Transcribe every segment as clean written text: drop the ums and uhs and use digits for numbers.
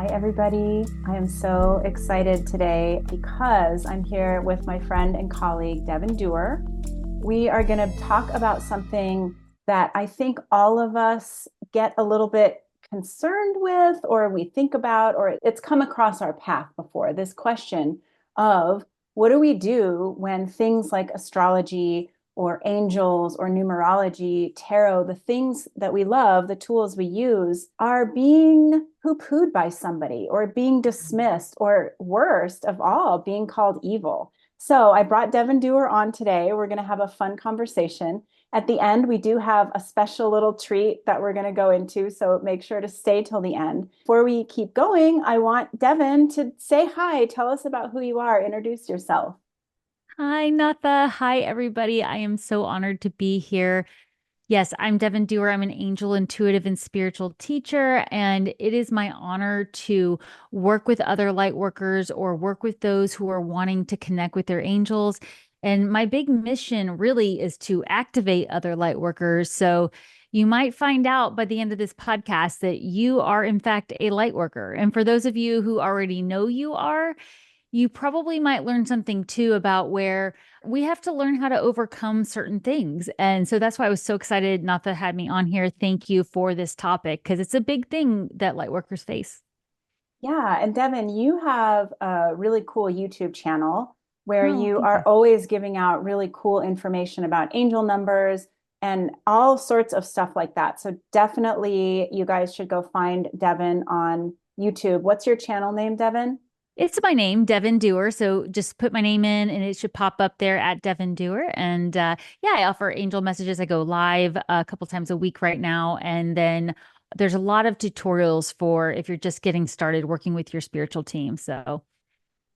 Hi, everybody. I am so excited today because I'm here with my friend and colleague, Devin Dewar. We are going to talk about something that I think all of us get a little bit concerned with, or we think about, or it's come across our path before. This question of what do we do when things like astrology or angels or numerology, tarot, the things that we love, the tools we use, are being poo-pooed by somebody or being dismissed, or worst of all, being called evil. So I brought Devin Dewar on today. We're going to have a fun conversation. At the end, we do have a special little treat that we're going to go into, so make sure to stay till the end. Before we keep going, I want Devin to say hi. Tell us about who you are. Introduce yourself. Hi, Natha. Hi, everybody. I am so honored to be here. Yes, I'm Devin Dewar. I'm an angel, intuitive, and spiritual teacher, and it is my honor to work with other light workers or work with those who are wanting to connect with their angels. And my big mission really is to activate other light workers. So you might find out by the end of this podcast that you are, in fact, a light worker. And for those of you who already know you are, you probably might learn something too about where we have to learn how to overcome certain things. And so that's why I was so excited Natha had me on here. Thank you for this topic because it's a big thing that light workers face. Yeah, and Devin, you have a really cool YouTube channel where Oh, you thank are you. always giving out really cool information about angel numbers and all sorts of stuff like that. So definitely you guys should go find Devin on YouTube. What's your channel name, Devin? It's my name, Devin Dewar. So just put my name in and it should pop up there at Devin Dewar. And yeah, I offer angel messages. I go live a couple times a week right now. And then there's a lot of tutorials for if you're just getting started working with your spiritual team. So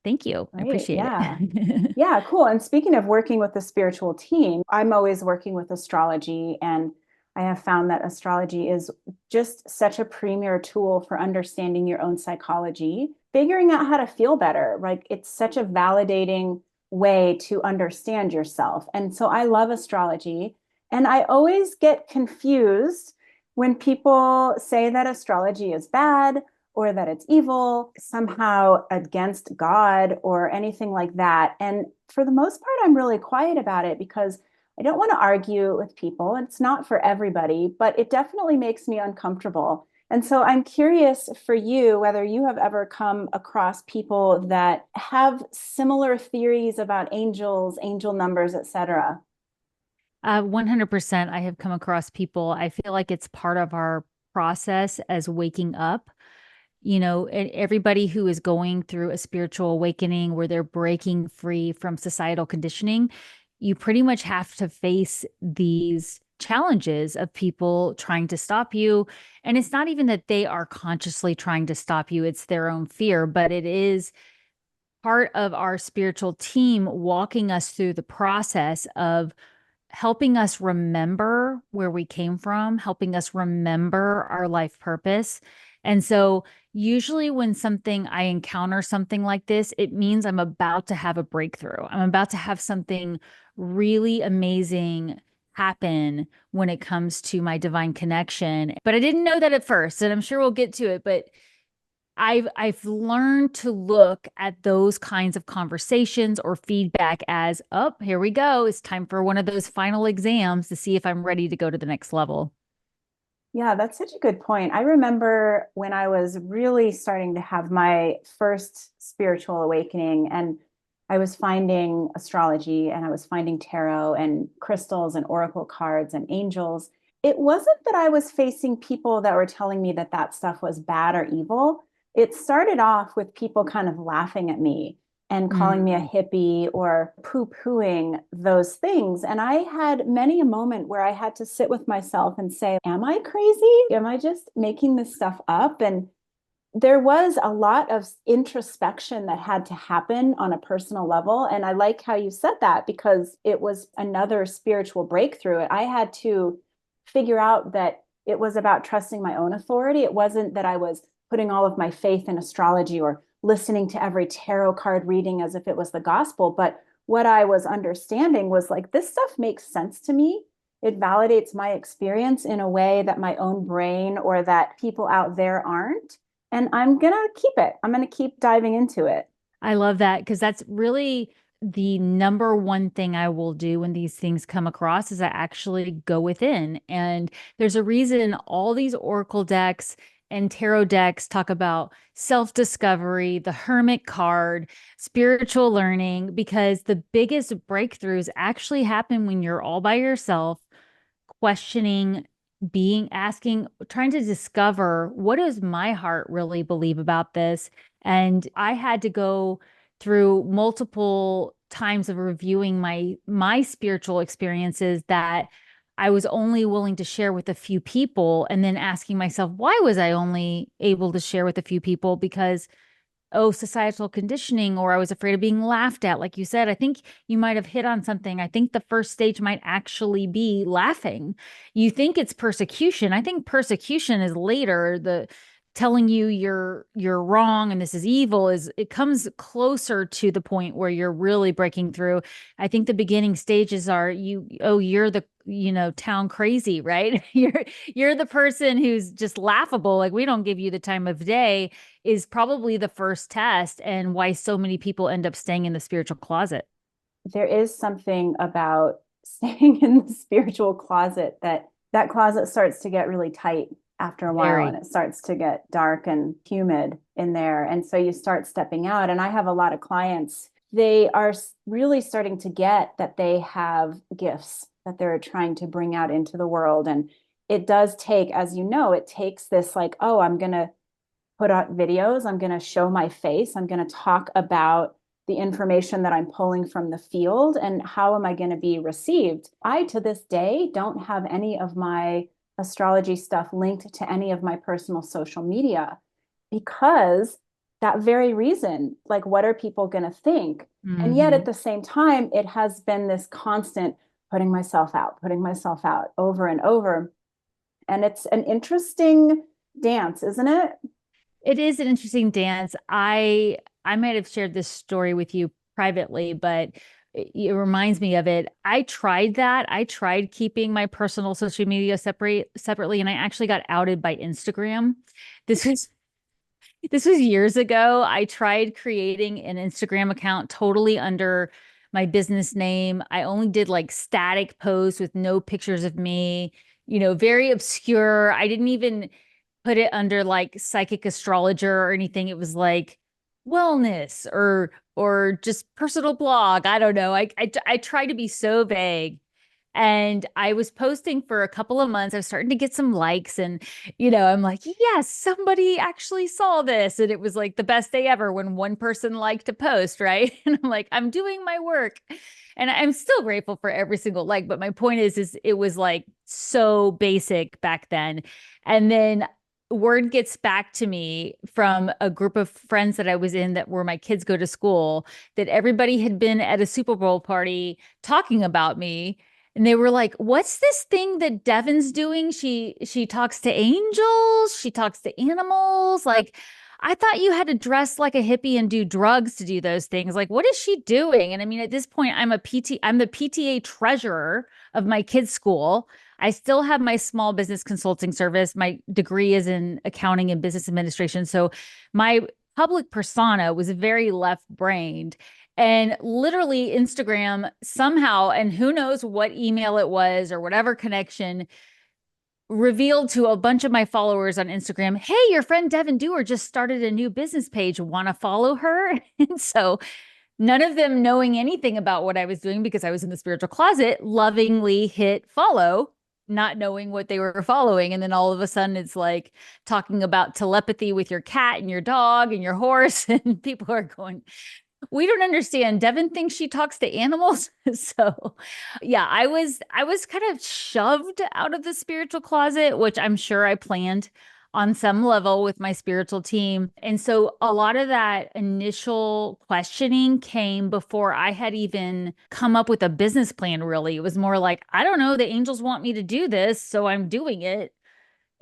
thank you. I Right. appreciate Yeah. it. Yeah, cool. And speaking of working with the spiritual team, I'm always working with astrology, and I have found that astrology is just such a premier tool for understanding your own psychology, figuring out how to feel better. Like it's such a validating way to understand yourself. And so I love astrology. And I always get confused when people say that astrology is bad or that it's evil, somehow against God or anything like that. And for the most part, I'm really quiet about it because I don't want to argue with people. It's not for everybody, but it definitely makes me uncomfortable. And so I'm curious for you whether you have ever come across people that have similar theories about angels, angel numbers, etc. 100%. I have come across people. I feel like it's part of our process as waking up. Everybody who is going through a spiritual awakening where they're breaking free from societal conditioning, you pretty much have to face these challenges of people trying to stop you. And it's not even that they are consciously trying to stop you, it's their own fear, but it is part of our spiritual team walking us through the process of helping us remember where we came from, helping us remember our life purpose. And so, usually, when I encounter something like this, it means I'm about to have a breakthrough. I'm about to have something really amazing happen when it comes to my divine connection. But I didn't know that at first, and I'm sure we'll get to it. But I've learned to look at those kinds of conversations or feedback as, oh, here we go. It's time for one of those final exams to see if I'm ready to go to the next level. Yeah, that's such a good point. I remember when I was really starting to have my first spiritual awakening, and I was finding astrology and I was finding tarot and crystals and oracle cards and angels. It wasn't that I was facing people that were telling me that that stuff was bad or evil. It started off with people kind of laughing at me and calling me a Mm. hippie or poo-pooing those things. And I had many a moment where I had to sit with myself and say, am I crazy? Am I just making this stuff up? And there was a lot of introspection that had to happen on a personal level. And I like how you said that because it was another spiritual breakthrough. I had to figure out that it was about trusting my own authority. It wasn't that I was putting all of my faith in astrology or listening to every tarot card reading as if it was the gospel. But what I was understanding was like, this stuff makes sense to me. It validates my experience in a way that my own brain or that people out there aren't. and I'm going to keep it. I'm going to keep diving into it. I love that because that's really the number one thing I will do when these things come across is I actually go within. And there's a reason all these oracle decks and tarot decks talk about self-discovery, the hermit card, spiritual learning, because the biggest breakthroughs actually happen when you're all by yourself, questioning, being asking, trying to discover what does my heart really believe about this. And I had to go through multiple times of reviewing my spiritual experiences that I was only willing to share with a few people, and then asking myself, why was I only able to share with a few people? Because societal conditioning, or I was afraid of being laughed at. Like you said, I think you might have hit on something. I think the first stage might actually be laughing. You think it's persecution. I think persecution is later. The telling you you're wrong and this is evil is it comes closer to the point where you're really breaking through. I think the beginning stages are you're the town crazy, right? You're the person who's just laughable, like we don't give you the time of day, is probably the first test, and why so many people end up staying in the spiritual closet. There is something about staying in the spiritual closet that closet starts to get really tight after a while, and Very. it starts to get dark and humid in there. And so you start stepping out. And I have a lot of clients, they are really starting to get that they have gifts that they're trying to bring out into the world. And it does take, as you know, it takes this like, oh, I'm going to put out videos. I'm going to show my face. I'm going to talk about the information that I'm pulling from the field and how am I going to be received. I, to this day, don't have any of my astrology stuff linked to any of my personal social media because that very reason, like, what are people going to think? And yet at Hmm. the same time, it has been this constant putting myself out over and over. And it's an interesting dance, isn't it? It is an interesting dance. I might have shared this story with you privately, but it reminds me of it. I tried that. I tried keeping my personal social media separately, and I actually got outed by Instagram. This was this was years ago. I tried creating an Instagram account totally under my business name. I only did like static posts with no pictures of me, very obscure. I didn't even put it under like psychic astrologer or anything. It was like wellness or just personal blog. I don't know. I try to be so vague. And I was posting for a couple of months. I was starting to get some likes, and I'm like, yes, somebody actually saw this. And it was like the best day ever when one person liked a post, right? And I'm like, I'm doing my work. And I'm still grateful for every single like, but my point is it was like so basic back then. And then word gets back to me from a group of friends that I was in that where my kids go to school, that everybody had been at a Super Bowl party talking about me, and they were like, "What's this thing that Devin's doing? She talks to angels, she talks to animals. Like, I thought you had to dress like a hippie and do drugs to do those things. Like, what is she doing?" And I mean, at this point, I'm the PTA treasurer of my kids' school. I still have my small business consulting service. My degree is in accounting and business administration. So my public persona was very left-brained. And literally, Instagram somehow, and who knows what email it was or whatever connection, revealed to a bunch of my followers on Instagram, hey, your friend Devin Dewar just started a new business page. Want to follow her? And so, none of them knowing anything about what I was doing because I was in the spiritual closet, lovingly hit follow, not knowing what they were following. And then all of a sudden, it's like talking about telepathy with your cat and your dog and your horse. And people are going, we don't understand. Devin thinks she talks to animals. So yeah, I was kind of shoved out of the spiritual closet, which I'm sure I planned on some level with my spiritual team. And so a lot of that initial questioning came before I had even come up with a business plan, really. It was more like, I don't know, the angels want me to do this, so I'm doing it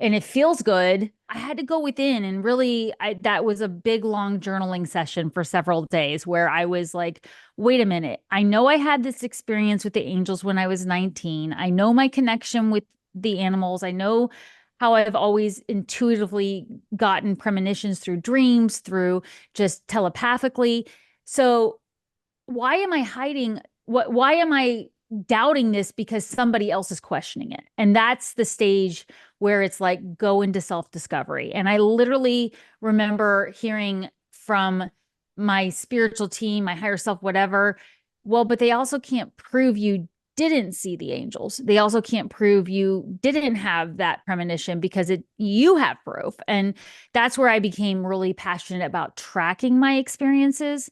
and it feels good. I had to go within and really that was a big long journaling session for several days where I was like, wait a minute. I know I had this experience with the angels when I was 19. I know my connection with the animals. I know how I've always intuitively gotten premonitions through dreams, through just telepathically. So why am I hiding? Why am I doubting this because somebody else is questioning it? And that's the stage where it's like go into self-discovery. And I literally remember hearing from my spiritual team, my higher self, whatever. Well, but they also can't prove you didn't see the angels. They also can't prove you didn't have that premonition because you have proof. And that's where I became really passionate about tracking my experiences,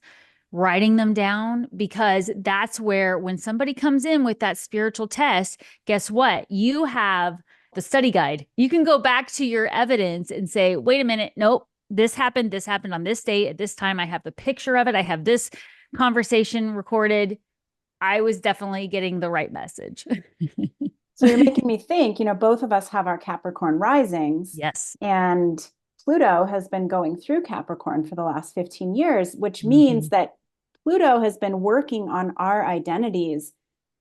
writing them down, because that's where when somebody comes in with that spiritual test, guess what? You have the study guide. You can go back to your evidence and say, wait a minute, nope, this happened on this date at this time. I have the picture of it. I have this conversation recorded. I was definitely getting the right message. So you're making me think, both of us have our Capricorn risings, Yes. and Pluto has been going through Capricorn for the last 15 years, which means Mhm. that Pluto has been working on our identities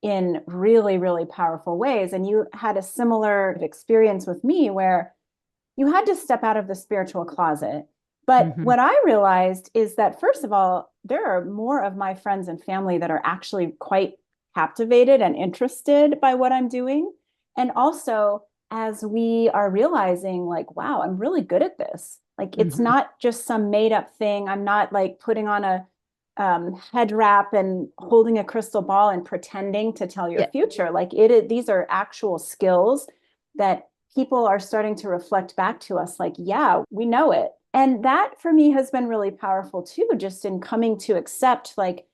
in really, really powerful ways. And you had a similar experience with me where you had to step out of the spiritual closet. But Mhm. what I realized is that, first of all, there are more of my friends and family that are actually quite captivated and interested by what I'm doing. And also, as we are realizing, like, wow, I'm really good at this. Like, it's Mhm. not just some made up thing. I'm not like putting on a head wrap and holding a crystal ball and pretending to tell your Yeah. future. Like, these are actual skills that people are starting to reflect back to us like, yeah, we know it. And that for me has been really powerful too, just in coming to accept, like,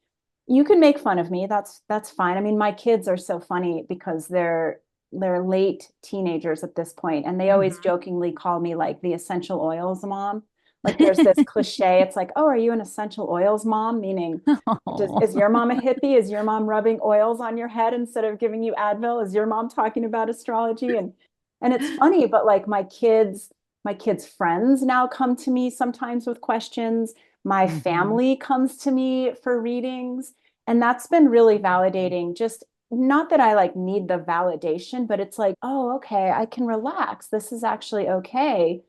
you can make fun of me. That's fine. I mean, my kids are so funny because they're late teenagers at this point, and they always Mhm. jokingly call me like the essential oils mom. Like there's this cliche. It's like, oh, are you an essential oils mom? Meaning, Oh. is your mom a hippie? Is your mom rubbing oils on your head instead of giving you Advil? Is your mom talking about astrology? And it's funny, but like my kids' friends now come to me sometimes with questions. My Mhm. family comes to me for readings. And that's been really validating. Just not that I like need the validation, but it's like, oh, okay, I can relax. This is actually okay.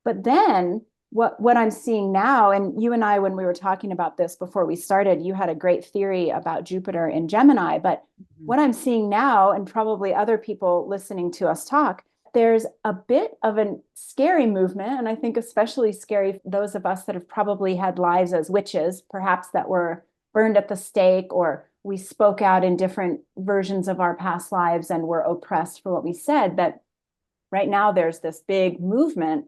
But then what I'm seeing now, and you and I, when we were talking about this before we started, you had a great theory about Jupiter in Gemini. But Mhm. what I'm seeing now, and probably other people listening to us talk, there's a bit of a scary movement. And I think especially scary for those of us that have probably had lives as witches, perhaps that were burned at the stake, or we spoke out in different versions of our past lives and were oppressed for what we said. That right now there's this big movement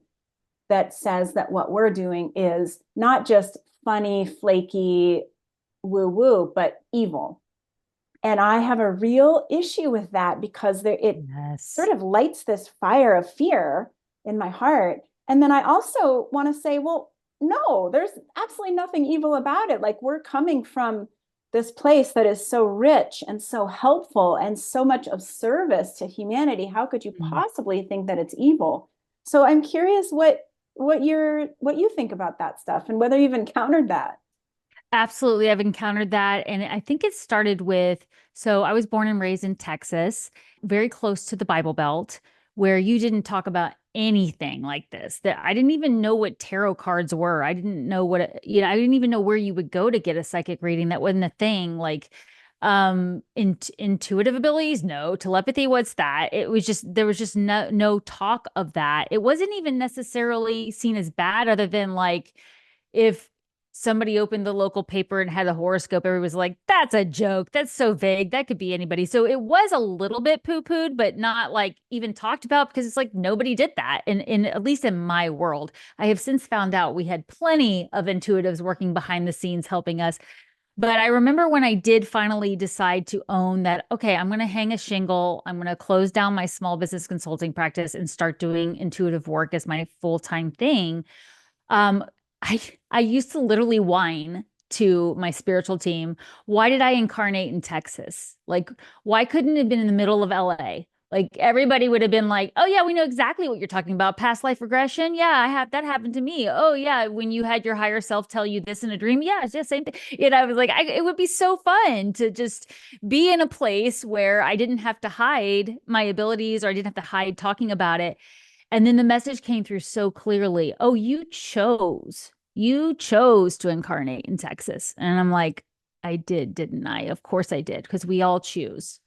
that says that what we're doing is not just funny, flaky, woo woo, but evil. And I have a real issue with that because it sort Yes. of lights this fire of fear in my heart. And then I also want to say, well, no, there's absolutely nothing evil about it. Like, we're coming from this place that is so rich and so helpful and so much of service to humanity. How could you Mhm. possibly think that it's evil? So I'm curious what you think about that stuff and whether you've encountered that. Absolutely. I've encountered that. And I think it started with, so I was born and raised in Texas, very close to the Bible Belt, where you didn't talk about anything like this. That I didn't even know what tarot cards were. I didn't know I didn't even know where you would go to get a psychic reading. That wasn't a thing. Like, intuitive abilities, no. Telepathy, what's that? It was just, there was just no talk of that. It wasn't even necessarily seen as bad, other than like, if somebody opened the local paper and had a horoscope, everybody was like, that's a joke. That's so vague. That could be anybody. So it was a little bit poo-pooed, but not like even talked about, because it's like nobody did that. In at least in my world. I have since found out we had plenty of intuitives working behind the scenes helping us. But I remember when I did finally decide to own that, okay, I'm going to hang a shingle. I'm going to close down my small business consulting practice and start doing intuitive work as my full-time thing. Um, I I used to literally whine to my spiritual team, why did I incarnate in Texas? Like, why couldn't it have been in the middle of LA? Like everybody would have been like, "Oh yeah, we know exactly what you're talking about. Past life regression. Yeah, I have that happened to me. Oh yeah, when you had your higher self tell you this in a dream. Yeah, it's just same thing." I was like, it would be so fun to just be in a place where I didn't have to hide my abilities, or I didn't have to hide talking about it. And then the message came through so clearly. Oh, you chose to incarnate in Texas. And I'm like, I did, didn't I? Of course I did, because we all choose.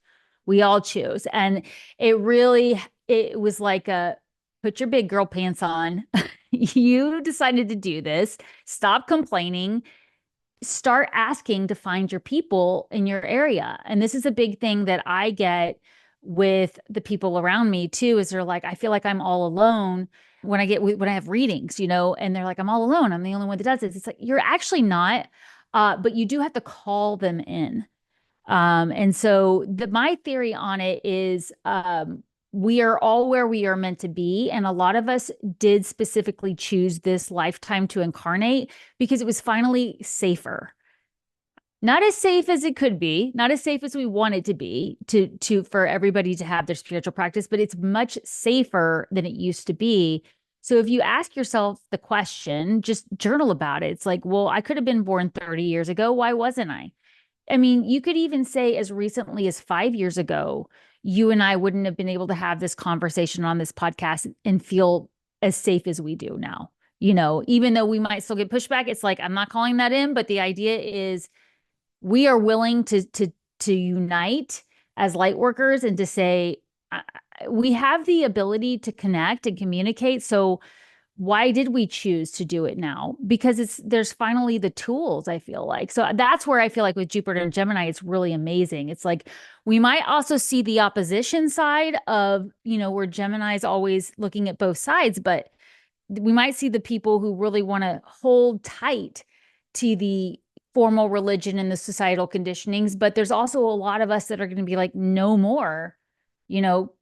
We all choose. And it was like a put your big girl pants on. You decided to do this. Stop complaining, start asking to find your people in your area. And this is a big thing that I get with the people around me too, is they're like, I feel like I'm all alone when I have readings, and they're like, I'm all alone. I'm the only one that does this. It's like, you're actually not, but you do have to call them in. And so my theory on it is we are all where we are meant to be. And a lot of us did specifically choose this lifetime to incarnate because it was finally safer. Not as safe as it could be, not as safe as we want it to be for everybody to have their spiritual practice, but it's much safer than it used to be. So if you ask yourself the question, just journal about it. It's like, well, I could have been born 30 years ago. Why wasn't I? I mean, you could even say as recently as 5 years ago, you and I wouldn't have been able to have this conversation on this podcast and feel as safe as we do now. Even though we might still get pushback, it's like, I'm not calling that in, but the idea is we are willing to unite as light workers and to say, we have the ability to connect and communicate. So why did we choose to do it now? Because there's finally the tools, I feel like. So that's where I feel like with Jupiter and Gemini, it's really amazing. It's like we might also see the opposition side of, where Gemini is always looking at both sides, but we might see the people who really want to hold tight to the formal religion and the societal conditionings, but there's also a lot of us that are going to be like, no more,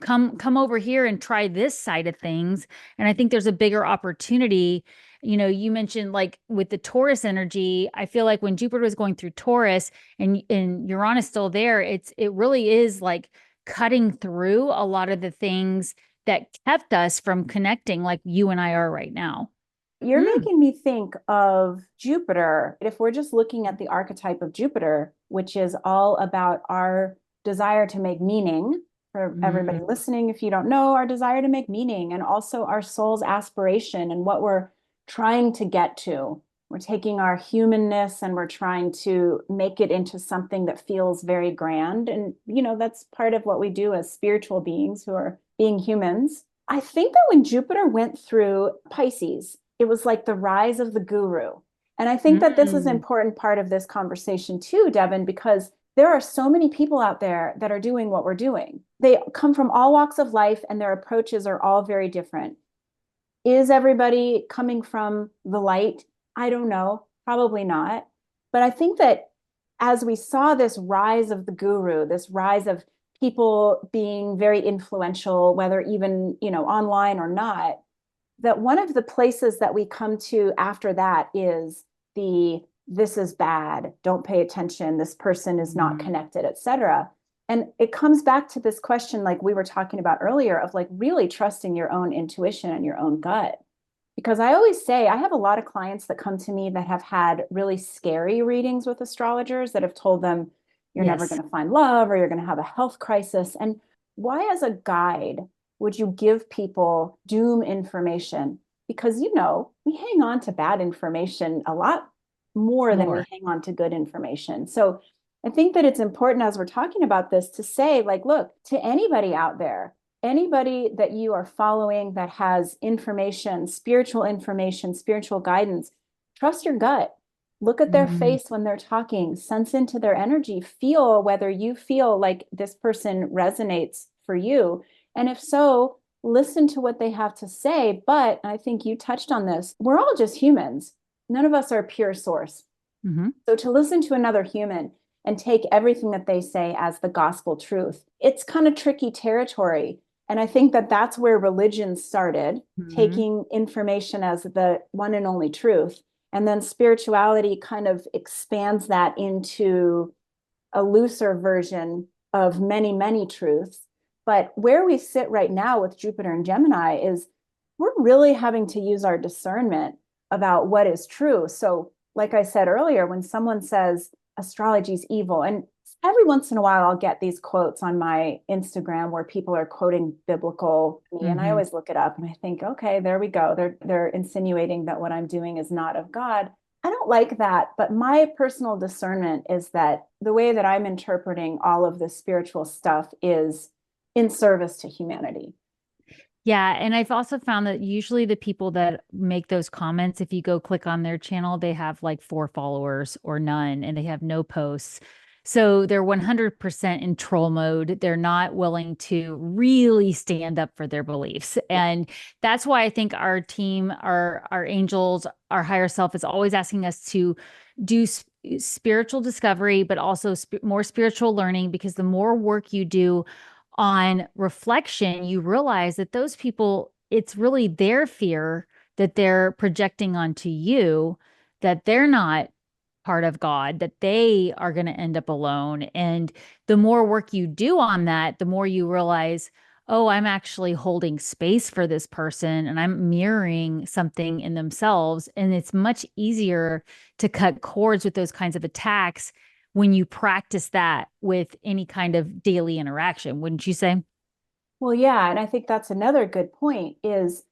come over here and try this side of things. And I think there's a bigger opportunity. You mentioned like with the Taurus energy, I feel like when Jupiter was going through Taurus and Uranus still there, it really is like cutting through a lot of the things that kept us from connecting like you and I are right now. You're Mm. making me think of Jupiter. If we're just looking at the archetype of Jupiter, which is all about our desire to make meaning, for everybody Mm. listening, if you don't know, our desire to make meaning and also our soul's aspiration and what we're trying to get to. We're taking our humanness and we're trying to make it into something that feels very grand. And, that's part of what we do as spiritual beings who are being humans. I think that when Jupiter went through Pisces, it was like the rise of the guru. And I think that this is an Mm. important part of this conversation too, Devin, because there are so many people out there that are doing what we're doing. They come from all walks of life and their approaches are all very different. Is everybody coming from the light? I don't know. Probably not. But I think that as we saw this rise of the guru, this rise of people being very influential, whether even, online or not, that one of the places that we come to after that is the this is bad, don't pay attention, this person is not Mm. connected, etc. And it comes back to this question like we were talking about earlier of like really trusting your own intuition and your own gut. Because I always say I have a lot of clients that come to me that have had really scary readings with astrologers that have told them you're never Yes. going to find love or you're going to have a health crisis. And why, as a guide, would you give people doom information? Because, we hang on to bad information a lot more than we More. hang on to good information. So I think that it's important as we're talking about this to say, like, look, to anybody out there, anybody that you are following that has information, spiritual guidance, trust your gut. Look at their Mm. face when they're talking, sense into their energy, feel whether you feel like this person resonates for you. And if so, listen to what they have to say. But I think you touched on this. We're all just humans. None of us are pure source. Hmm. So to listen to another human and take everything that they say as the gospel truth, it's kind of tricky territory. And I think that that's where religion started, Hmm. taking information as the one and only truth. And then spirituality kind of expands that into a looser version of many, many truths. But where we sit right now with Jupiter and Gemini is we're really having to use our discernment about what is true. So, like I said earlier, when someone says astrology is evil, and every once in a while I'll get these quotes on my Instagram where people are quoting biblical me, and I Hmm. always look it up and I think, okay, there we go. They're insinuating that what I'm doing is not of God. I don't like that, but my personal discernment is that the way that I'm interpreting all of this spiritual stuff is in service to humanity. Yeah, and I've also found that usually the people that make those comments, if you go click on their channel, they have like 4 followers or none, and they have no posts. So they're 100% in troll mode. They're not willing to really stand up for their beliefs. Yeah. And that's why I think our team, our angels, our higher self is always asking us to do spiritual discovery, but also more spiritual learning, because the more work you do on reflection, you realize that those people, it's really their fear that they're projecting onto you, that they're not part of God, that they are going to end up alone. And the more work you do on that, the more you realize, oh, I'm actually holding space for this person and I'm mirroring something in themselves. And it's much easier to cut cords with those kinds of attacks when you practice that with any kind of daily interaction, wouldn't you say? Well, yeah, and I think that's another good point is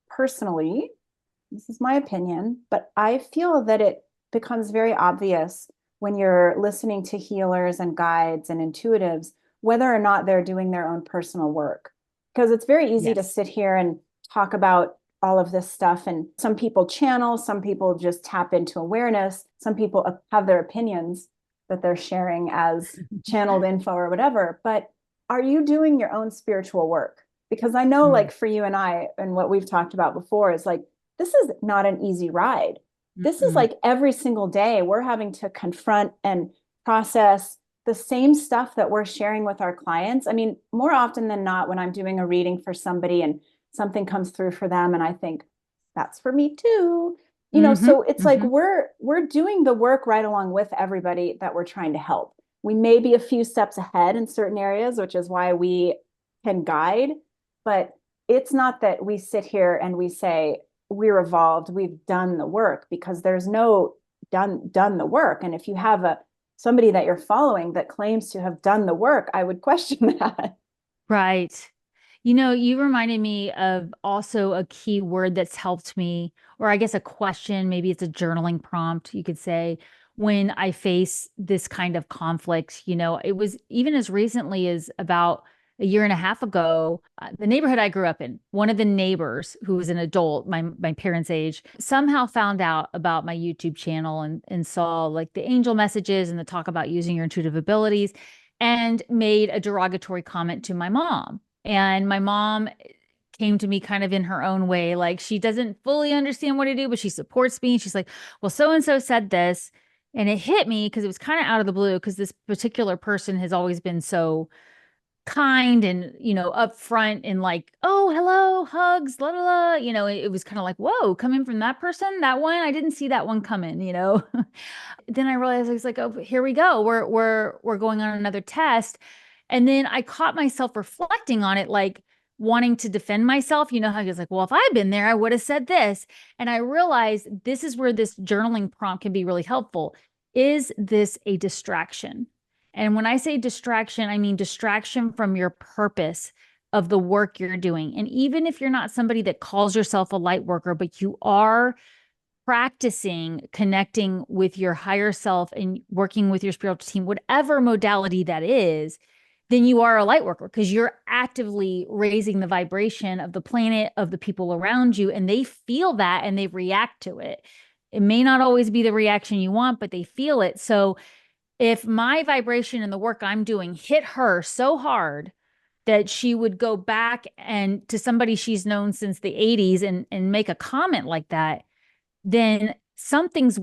personally, this is my opinion, but I feel that it becomes very obvious when you're listening to healers and guides and intuitives whether or not they're doing their own personal work. Because it's very easy to Yes. sit here and talk about all of this stuff. And some people channel, some people just tap into awareness, some people have their opinions that they're sharing as channeled info or whatever. But are you doing your own spiritual work? Because I know, like for you and I, and what we've talked about before is like, this is not an easy ride. This is Mm-mm. like every single day we're having to confront and process the same stuff that we're sharing with our clients. I mean, more often than not, when I'm doing a reading for somebody and something comes through for them, and I think that's for me too. Mm-hmm. So it's like Mm-hmm. we're doing the work right along with everybody that we're trying to help. We may be a few steps ahead in certain areas, which is why we can guide, but it's not that we sit here and we say, we're evolved, we've done the work, because there's no done the work. And if you have a somebody that you're following that claims to have done the work, I would question that. Right. You know, you reminded me of also a key word that's helped me, or I guess a question, maybe it's a journaling prompt, you could say, when I face this kind of conflict. It was even as recently as about a year and a half ago, the neighborhood I grew up in, one of the neighbors who was an adult, my parents' age, somehow found out about my YouTube channel and saw like the angel messages and the talk about using your intuitive abilities, and made a derogatory comment to my mom. And my mom came to me kind of in her own way. Like she doesn't fully understand what I do, but she supports me. She's like, well, so and so said this. And it hit me because it was kind of out of the blue, because this particular person has always been so kind and, upfront and like, oh, hello, hugs, la la la. It was kind of like, whoa, coming from that person, that one, I didn't see that one coming. Then I realized I was like, oh, here we go. We're going on another test. And then I caught myself reflecting on it, like wanting to defend myself. You know how I was like, well, if I had been there, I would have said this. And I realized this is where this journaling prompt can be really helpful. Is this a distraction? And when I say distraction, I mean distraction from your purpose of the work you're doing. And even if you're not somebody that calls yourself a light worker, but you are practicing connecting with your higher self and working with your spiritual team, whatever modality that is, then you are a light worker, because you're actively raising the vibration of the planet, of the people around you, and they feel that and they react to it. It may not always be the reaction you want, but they feel it. So if my vibration and the work I'm doing hit her so hard that she would go back and to somebody she's known since the 80s and make a comment like that, then something's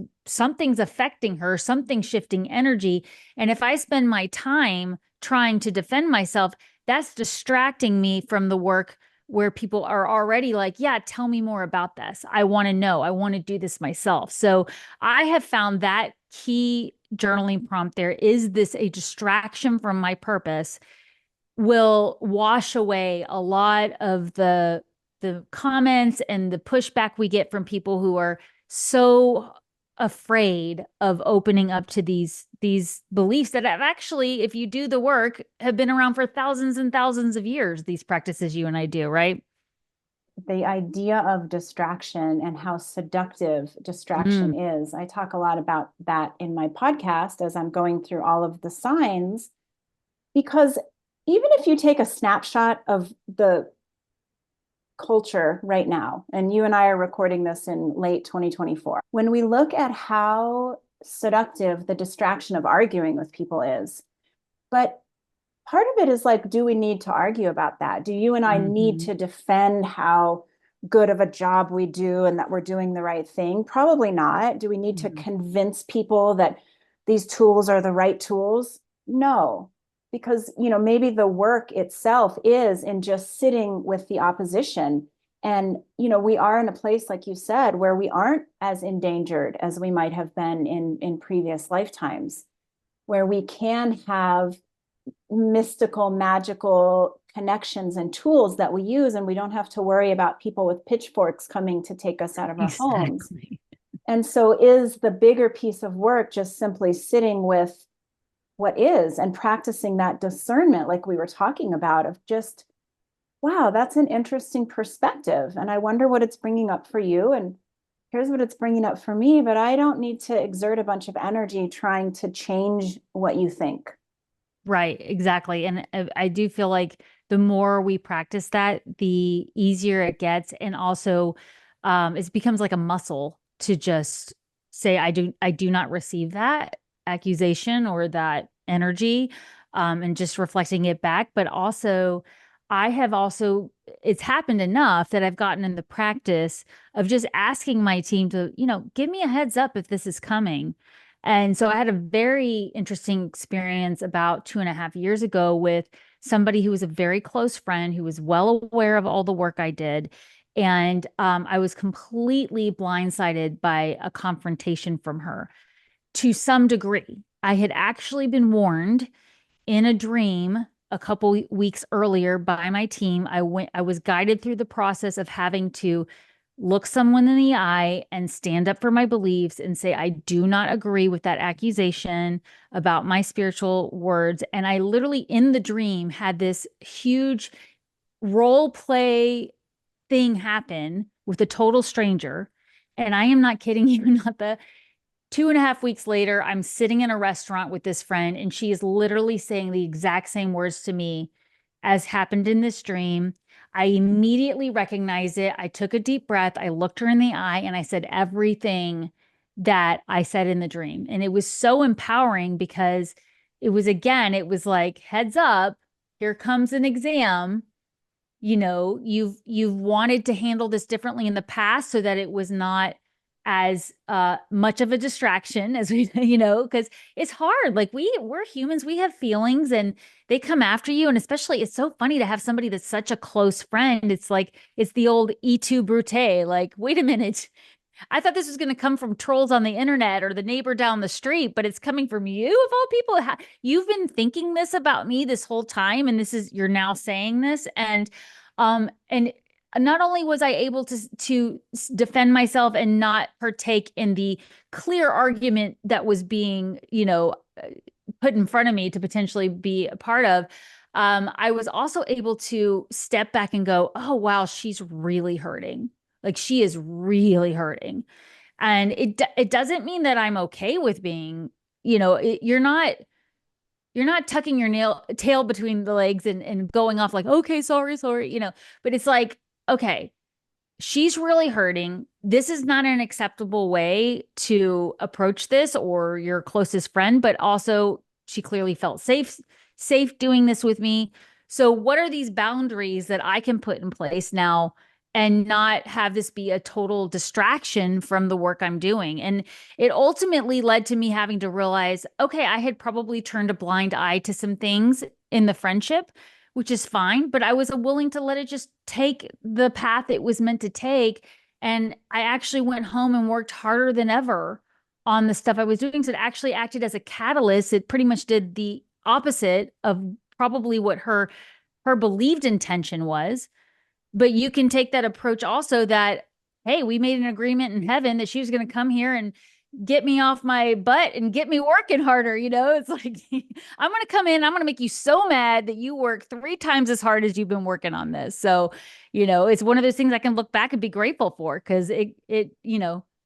affecting her, something's shifting energy. And if I spend my time trying to defend myself, that's distracting me from the work where people are already like, yeah, tell me more about this. I want to know. I want to do this myself. So I have found that key journaling prompt there, is this a distraction from my purpose, will wash away a lot of the comments and the pushback we get from people who are so afraid of opening up to these beliefs that have actually, if you do the work, have been around for thousands and thousands of years, these practices you and I do, right? The idea of distraction and how seductive Mm, distraction is. I talk a lot about that in my podcast as I'm going through all of the signs, because even if you take a snapshot of the culture right now, and you and I are recording this in late 2024, when we look at how seductive the distraction of arguing with people is, but part of it is like, do we need to argue about that? Do you and I need mhm, to defend how good of a job we do and that we're doing the right thing? Probably not. Do we need to mhm. convince people that these tools are the right tools? No, because maybe the work itself is in just sitting with the opposition. And we are in a place, like you said, where we aren't as endangered as we might have been in previous lifetimes, where we can have mystical, magical connections and tools that we use, and we don't have to worry about people with pitchforks coming to take us out of our homes. Exactly. And so, is the bigger piece of work just simply sitting with what is and practicing that discernment, like we were talking about, of just, wow, that's an interesting perspective. And I wonder what it's bringing up for you. And here's what it's bringing up for me. But I don't need to exert a bunch of energy trying to change what you think. Right, exactly. And I do feel like the more we practice that, the easier it gets. And also, it becomes like a muscle to just say, I do not receive that accusation or that energy, and just reflecting it back. But also, I have also, it's happened enough that I've gotten in the practice of just asking my team to, give me a heads up if this is coming. And so I had a very interesting experience about 2.5 years ago with somebody who was a very close friend who was well aware of all the work I did. And I was completely blindsided by a confrontation from her to some degree. I had actually been warned in a dream a couple weeks earlier by my team. I was guided through the process of having to look someone in the eye and stand up for my beliefs and say, I do not agree with that accusation about my spiritual words. And I literally in the dream had this huge role play thing happen with a total stranger. And I am not kidding you, not the 2.5 weeks later, I'm sitting in a restaurant with this friend, and she is literally saying the exact same words to me as happened in this dream. I immediately recognized it. I took a deep breath. I looked her in the eye and I said everything that I said in the dream. And it was so empowering because it was like, heads up, here comes an exam. You've wanted to handle this differently in the past so that it was not as much of a distraction as we because it's hard. Like we're humans, we have feelings and they come after you. And especially it's so funny to have somebody that's such a close friend. It's like it's the old E2 Brute, like, wait a minute, I thought this was going to come from trolls on the internet or the neighbor down the street, but it's coming from you of all people. You've been thinking this about me this whole time, and you're now saying this. And not only was I able to defend myself and not partake in the clear argument that was being, put in front of me to potentially be a part of, I was also able to step back and go, oh, wow, she's really hurting. Like she is really hurting. And it doesn't mean that I'm okay with being, you're not tucking your tail between the legs and going off like, okay, sorry, sorry, but it's like, okay, she's really hurting. This is not an acceptable way to approach this or your closest friend, but also she clearly felt safe doing this with me. So what are these boundaries that I can put in place now and not have this be a total distraction from the work I'm doing? And it ultimately led to me having to realize, okay, I had probably turned a blind eye to some things in the friendship, which is fine, but I was willing to let it just take the path it was meant to take. And I actually went home and worked harder than ever on the stuff I was doing. So it actually acted as a catalyst. It pretty much did the opposite of probably what her believed intention was. But you can take that approach also that, hey, we made an agreement in heaven that she was going to come here and get me off my butt and get me working harder. It's like, I'm going to come in, I'm going to make you so mad that you work 3 times as hard as you've been working on this. So, it's one of those things I can look back and be grateful for because it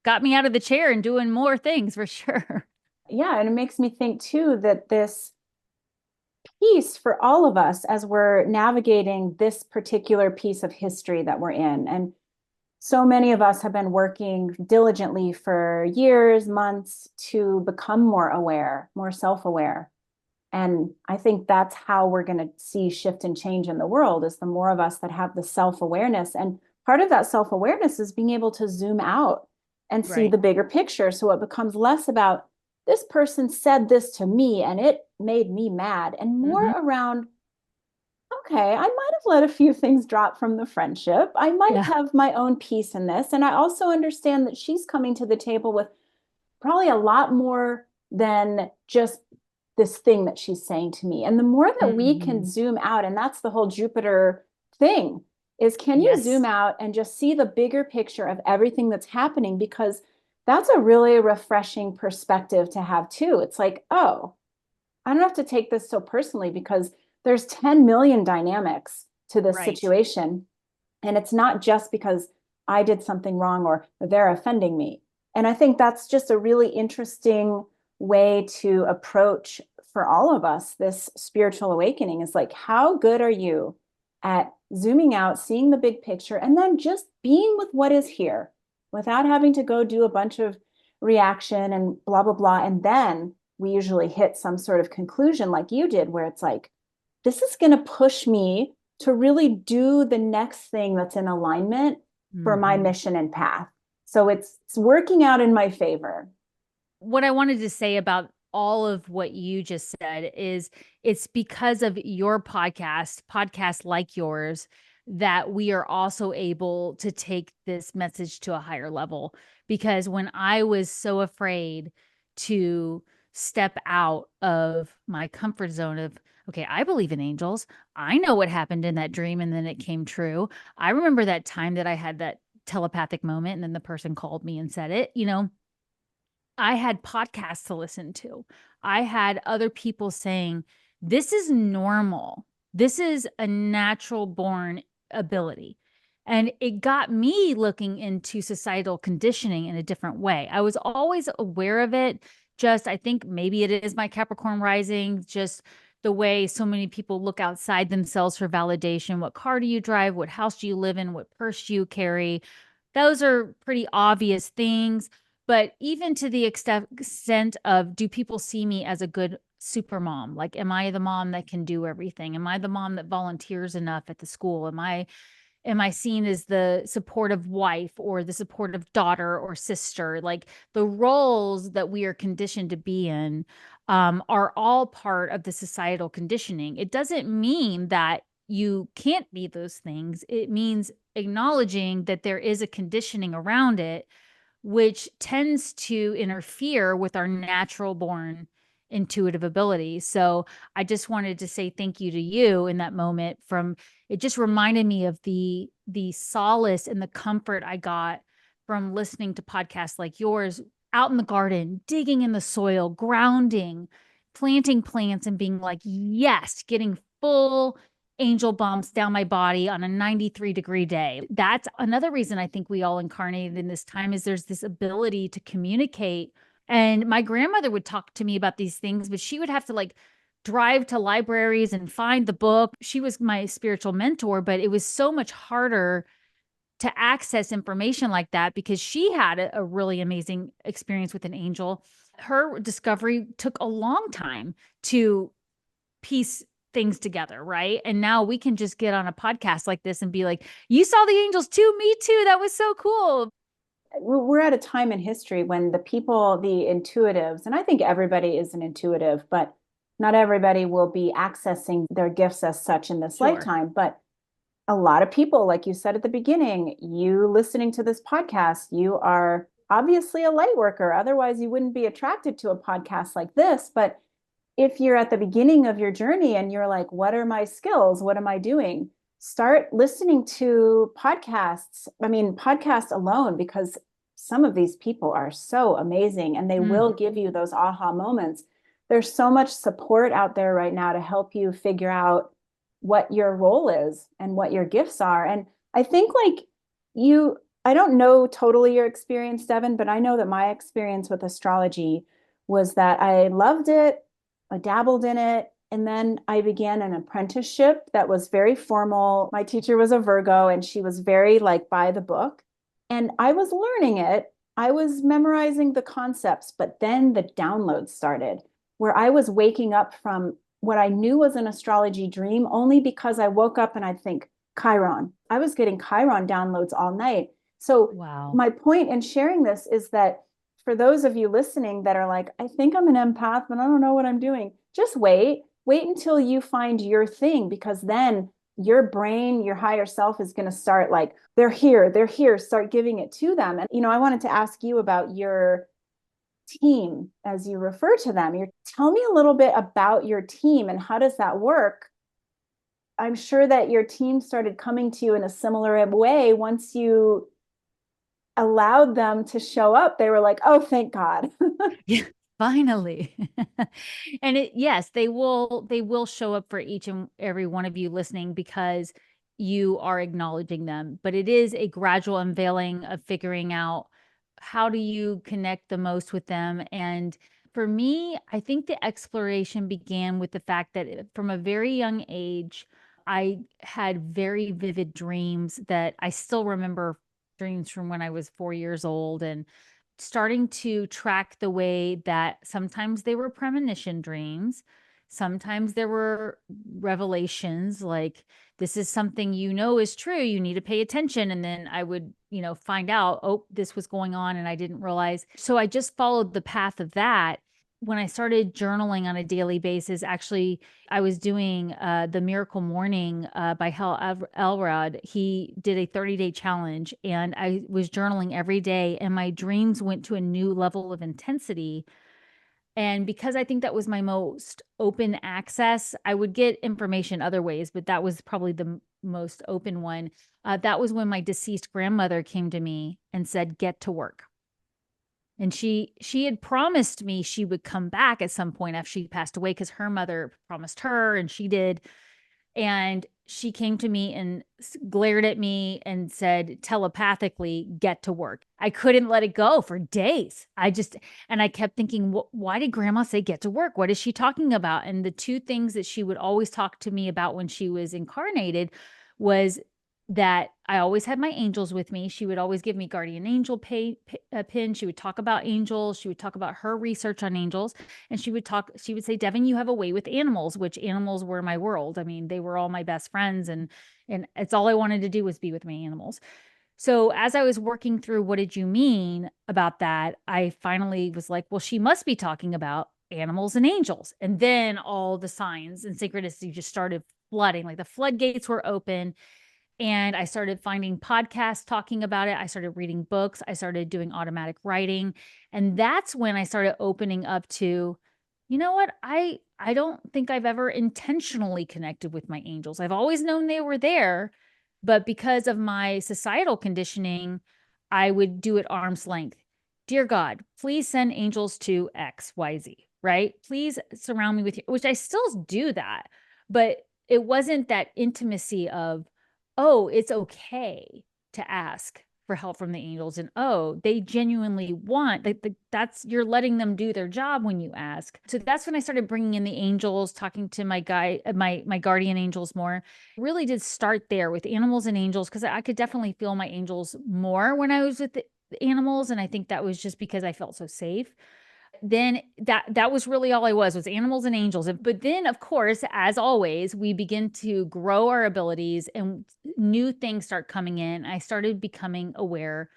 got me out of the chair and doing more things for sure. Yeah, and it makes me think too that this piece for all of us as we're navigating this particular piece of history that we're in. And so many of us have been working diligently for years, months to become more aware, more self-aware. And I think that's how we're going to see shift and change in the world is the more of us that have the self-awareness. And part of that self-awareness is being able to zoom out and see Right. the bigger picture. So it becomes less about this person said this to me and it made me mad and more Hmm. around, okay, I might have let a few things drop from the friendship. I might Yeah. have my own piece in this. And I also understand that she's coming to the table with probably a lot more than just this thing that she's saying to me. And the more that we can Hmm. zoom out, and that's the whole Jupiter thing, is can you zoom Yes. out and just see the bigger picture of everything that's happening? Because that's a really refreshing perspective to have too. It's like, oh, I don't have to take this so personally because there's 10 million dynamics to this Right. situation. And it's not just because I did something wrong or they're offending me. And I think that's just a really interesting way to approach for all of us this spiritual awakening is like, how good are you at zooming out, seeing the big picture, and then just being with what is here without having to go do a bunch of reaction and blah, blah, blah. And then we usually hit some sort of conclusion like you did, where it's like, this is going to push me to really do the next thing that's in alignment for my Hmm. mission and path. So it's working out in my favor. What I wanted to say about all of what you just said is it's because of your podcasts like yours, that we are also able to take this message to a higher level. Because when I was so afraid to step out of my comfort zone of, okay, I believe in angels. I know what happened in that dream and then it came true. I remember that time that I had that telepathic moment and then the person called me and said it. I had podcasts to listen to. I had other people saying, this is normal. This is a natural born ability. And it got me looking into societal conditioning in a different way. I was always aware of it. Just, I think maybe it is my Capricorn rising, just the way so many people look outside themselves for validation. What car do you drive? What house do you live in? What purse do you carry? Those are pretty obvious things, but even to the extent of, do people see me as a good super mom? Like, am I the mom that can do everything? Am I the mom that volunteers enough at the school? Am I seen as the supportive wife or the supportive daughter or sister? Like, the roles that we are conditioned to be in are all part of the societal conditioning. It doesn't mean that you can't be those things. It means acknowledging that there is a conditioning around it, which tends to interfere with our natural born intuitive ability. So I just wanted to say thank you to you in that moment. From it just reminded me of the solace and the comfort I got from listening to podcasts like yours, out in the garden, digging in the soil, grounding, planting plants and being like, yes, getting full angel bumps down my body on a 93-degree day. That's another reason I think we all incarnated in this time, is there's this ability to communicate. And my grandmother would talk to me about these things, but she would have to like drive to libraries and find the book. She was my spiritual mentor, but it was so much harder to access information like that because she had a really amazing experience with an angel. Her discovery took a long time to piece things together, right? And now we can just get on a podcast like this and be like, you saw the angels too? Me too. That was so cool. We're at a time in history when the people, the intuitives, and I think everybody is an intuitive, but not everybody will be accessing their gifts as such in this Sure. lifetime. But a lot of people, like you said at the beginning, you listening to this podcast, you are obviously a light worker. Otherwise, you wouldn't be attracted to a podcast like this. But if you're at the beginning of your journey and you're like, what are my skills? What am I doing? Start listening to podcasts. I mean, podcasts alone, because some of these people are so amazing and they Mm, will give you those aha moments. There's so much support out there right now to help you figure out what your role is and what your gifts are. And I think like you, I don't know totally your experience, Devin, but I know that my experience with astrology was that I loved it, I dabbled in it, and then I began an apprenticeship that was very formal. My teacher was a Virgo and she was very like by the book. And I was learning it. I was memorizing the concepts, but then the downloads started where I was waking up from what I knew was an astrology dream only because I woke up and I'd think Chiron. I was getting Chiron downloads all night. So, wow. my point in sharing this is that for those of you listening that are like, I think I'm an empath, but I don't know what I'm doing, just wait. Wait until you find your thing because then your brain, your higher self is going to start like, they're here, start giving it to them. And, I wanted to ask you about your team as you refer to them. Tell me a little bit about your team and how does that work? I'm sure that your team started coming to you in a similar way once you allowed them to show up. They were like, oh, thank God. Yeah, finally. And yes, they will show up for each and every one of you listening because you are acknowledging them. But it is a gradual unveiling of figuring out how do you connect the most with them. And for me, I think the exploration began with the fact that from a very young age, I had very vivid dreams that I still remember, dreams from when I was 4 years old, and starting to track the way that sometimes they were premonition dreams. Sometimes there were revelations like, this is something is true. You need to pay attention. And then I would, find out, oh, this was going on and I didn't realize. So I just followed the path of that. When I started journaling on a daily basis, actually, I was doing the Miracle Morning by Elrod. He did a 30-day challenge, and I was journaling every day, and my dreams went to a new level of intensity. And because I think that was my most open access, I would get information other ways, but that was probably the most open one. That was when my deceased grandmother came to me and said, "Get to work." And she had promised me she would come back at some point after she passed away because her mother promised her and she did. And she came to me and glared at me and said telepathically, "Get to work." I couldn't let it go for days. And I kept thinking, why did grandma say get to work? What is she talking about? And the two things that she would always talk to me about when she was incarnated was that I always had my angels with me. She would always give me guardian angel pin. She would talk about angels. She would talk about her research on angels. And she would say, "Devin, you have a way with animals," which animals were my world. I mean, they were all my best friends. And it's all I wanted to do was be with my animals. So as I was working through, what did you mean about that? I finally was like, well, she must be talking about animals and angels. And then all the signs and synchronicity just started flooding, like the floodgates were open. And I started finding podcasts talking about it. I started reading books. I started doing automatic writing. And that's when I started opening up to, you know what? I don't think I've ever intentionally connected with my angels. I've always known they were there, but because of my societal conditioning, I would do it arm's length. Dear God, please send angels to XYZ, right? Please surround me with you, which I still do that. But it wasn't that intimacy of, oh, it's okay to ask for help from the angels, and oh, they genuinely want that's, you're letting them do their job when you ask. So that's when I started bringing in the angels, talking to my guardian angels more. Really did start there with animals and angels because I could definitely feel my angels more when I was with the animals, and I think that was just because I felt so safe. Then that was really all I was animals and angels. But then, of course, as always, we begin to grow our abilities and new things start coming in. I started becoming aware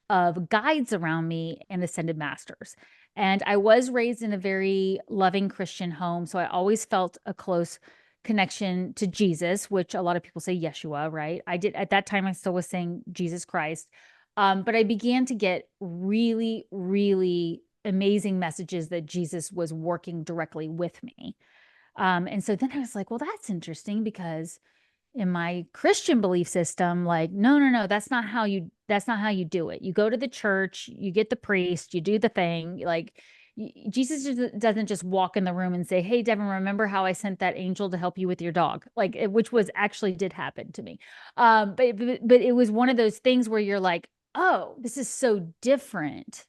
of guides around me and ascended masters. And I was raised in a very loving Christian home, so I always felt a close connection to Jesus, which a lot of people say Yeshua, right? I did at that time. I still was saying Jesus Christ. But I began to get really, really amazing messages that Jesus was working directly with me. And so then I was like, well, that's interesting because in my Christian belief system, like, no, no, no, that's not how you do it. You go to the church, you get the priest, you do the thing. Like, Jesus doesn't just walk in the room and say, "Hey, Devin, remember how I sent that angel to help you with your dog?" Like, which was actually did happen to me. But it was one of those things where you're like, "Oh, this is so different."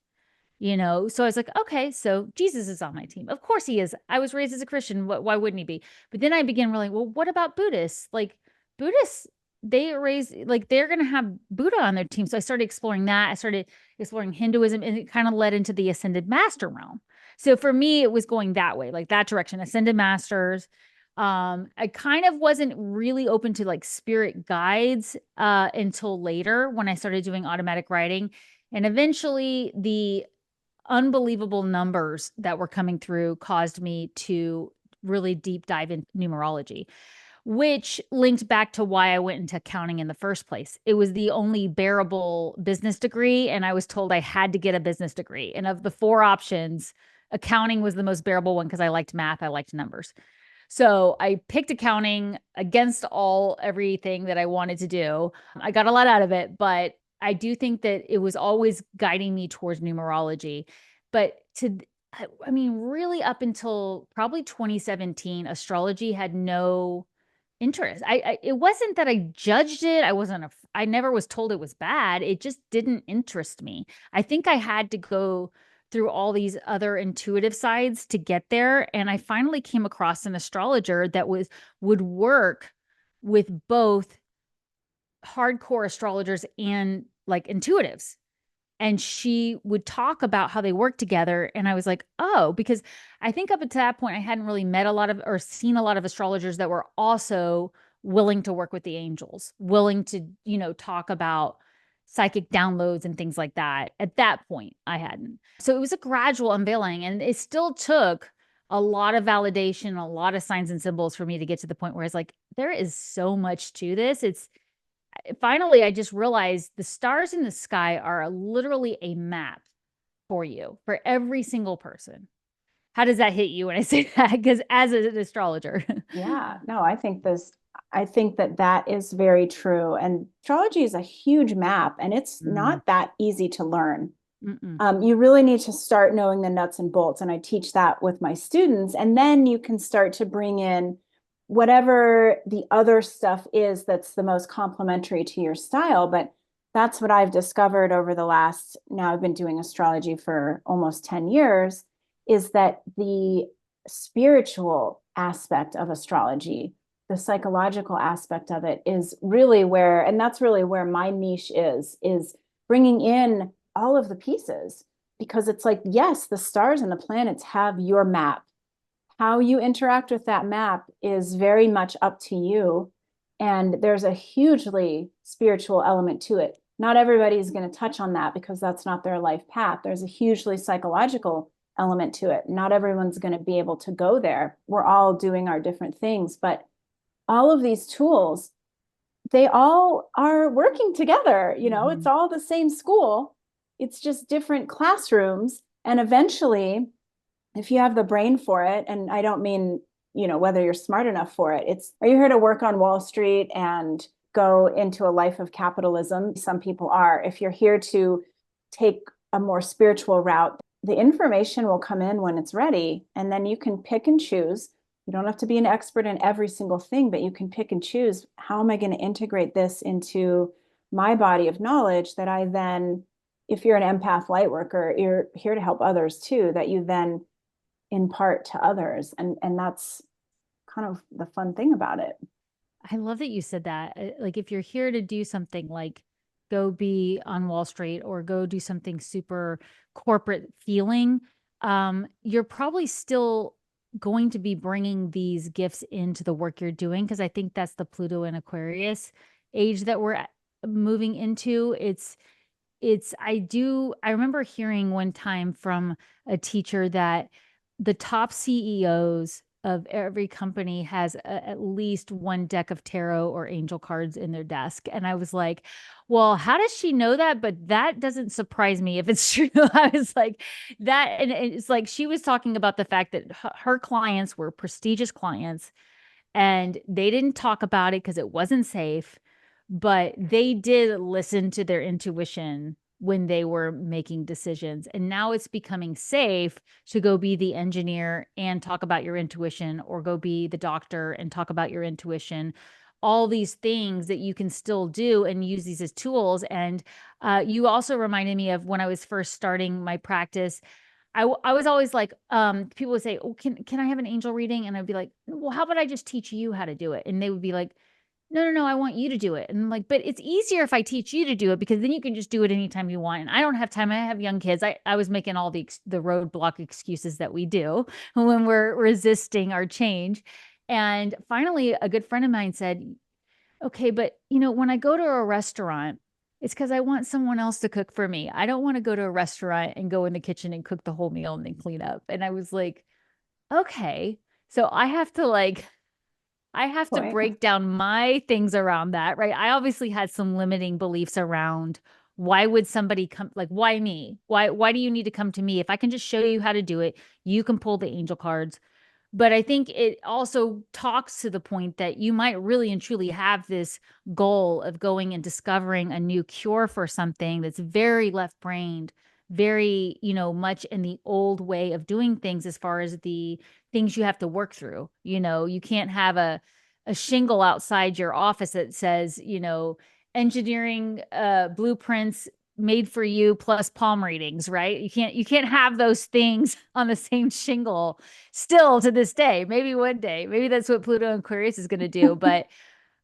So I was like, okay, so Jesus is on my team. Of course he is. I was raised as a Christian. Why wouldn't he be? But then I began really, well, what about Buddhists? Like, Buddhists, they raise, like, they're going to have Buddha on their team. So I started exploring that. I started exploring Hinduism, and it kind of led into the ascended master realm. So for me, it was going that way, like that direction, ascended masters. I kind of wasn't really open to like spirit guides until later when I started doing automatic writing. And eventually the unbelievable numbers that were coming through caused me to really deep dive into numerology, which linked back to why I went into accounting in the first place. It was the only bearable business degree, and I was told I had to get a business degree. And of the four options, accounting was the most bearable one because I liked math, I liked numbers. So I picked accounting against everything that I wanted to do. I got a lot out of it, but I do think that it was always guiding me towards numerology. But I mean, really up until probably 2017, astrology had no interest. It wasn't that I judged it. I never was told it was bad. It just didn't interest me. I think I had to go through all these other intuitive sides to get there. And I finally came across an astrologer that would work with both hardcore astrologers and like intuitives, and she would talk about how they work together. And I was like, oh, because I think up until that point, I hadn't really met a lot of or seen a lot of astrologers that were also willing to work with the angels, willing to, talk about psychic downloads and things like that. At that point, I hadn't. So it was a gradual unveiling, and it still took a lot of validation, a lot of signs and symbols for me to get to the point where it's like, there is so much to this. It's finally, I just realized the stars in the sky are literally a map for you, for every single person. How does that hit you when I say that? Because as an astrologer. Yeah, no, I think that that is very true. And astrology is a huge map and it's Mm, not that easy to learn. mm-mm. You really need to start knowing the nuts and bolts. And I teach that with my students. And then you can start to bring in whatever the other stuff is that's the most complementary to your style. But that's what I've discovered over the last, now I've been doing astrology for almost 10 years, is that the spiritual aspect of astrology, the psychological aspect of it is really where, and that's really where my niche is bringing in all of the pieces, because it's like, yes, the stars and the planets have your map. How you interact with that map is very much up to you. And there's a hugely spiritual element to it. Not everybody is going to touch on that because that's not their life path. There's a hugely psychological element to it. Not everyone's going to be able to go there. We're all doing our different things, but all of these tools, they all are working together. It's Mhm. all the same school. It's just different classrooms. And eventually, if you have the brain for it, and I don't mean, whether you're smart enough for it, it's, are you here to work on Wall Street and go into a life of capitalism? Some people are. If you're here to take a more spiritual route, the information will come in when it's ready, and then you can pick and choose. You don't have to be an expert in every single thing, but you can pick and choose, how am I going to integrate this into my body of knowledge that I then, if you're an empath light worker, you're here to help others too, that you then impart to others. And that's kind of the fun thing about it. I love that you said that. Like, if you're here to do something like go be on Wall Street or go do something super corporate feeling, you're probably still going to be bringing these gifts into the work you're doing. Because I think that's the Pluto and Aquarius age that we're moving into. I remember hearing one time from a teacher that the top CEOs of every company has at least one deck of tarot or angel cards in their desk. And I was like, well, how does she know that? But that doesn't surprise me if it's true. I was like, that, and it's like she was talking about the fact that her clients were prestigious clients, And they didn't talk about it because it wasn't safe, but they did listen to their intuition when they were making decisions. And now it's becoming safe to go be the engineer and talk about your intuition, or go be the doctor and talk about your intuition. All these things that you can still do and use these as tools. And you also reminded me of when I was first starting my practice. I was always like, people would say, "Oh, can I have an angel reading?" And I'd be like, "Well, how about I just teach you how to do it?" And they would be like, "No, no, no, I want you to do it." And I'm like, "But it's easier if I teach you to do it, because then you can just do it anytime you want." And I don't have time. I have young kids. I was making all the roadblock excuses that we do when we're resisting our change. And finally, a good friend of mine said, "Okay, but when I go to a restaurant, it's because I want someone else to cook for me. I don't want to go to a restaurant and go in the kitchen and cook the whole meal and then clean up." And I was like, "Okay." So I have to Boy. break down my things around that, right? I obviously had some limiting beliefs around, why would somebody come, like, why me? Why do you need to come to me? If I can just show you how to do it, you can pull the angel cards. But I think it also talks to the point that you might really and truly have this goal of going and discovering a new cure for something that's very left brained, very, much in the old way of doing things, as far as the things you have to work through. You can't have a shingle outside your office that says, engineering blueprints made for you plus palm readings, right? You can't have those things on the same shingle still to this day. Maybe one day, maybe that's what Pluto and Aquarius is going to do. But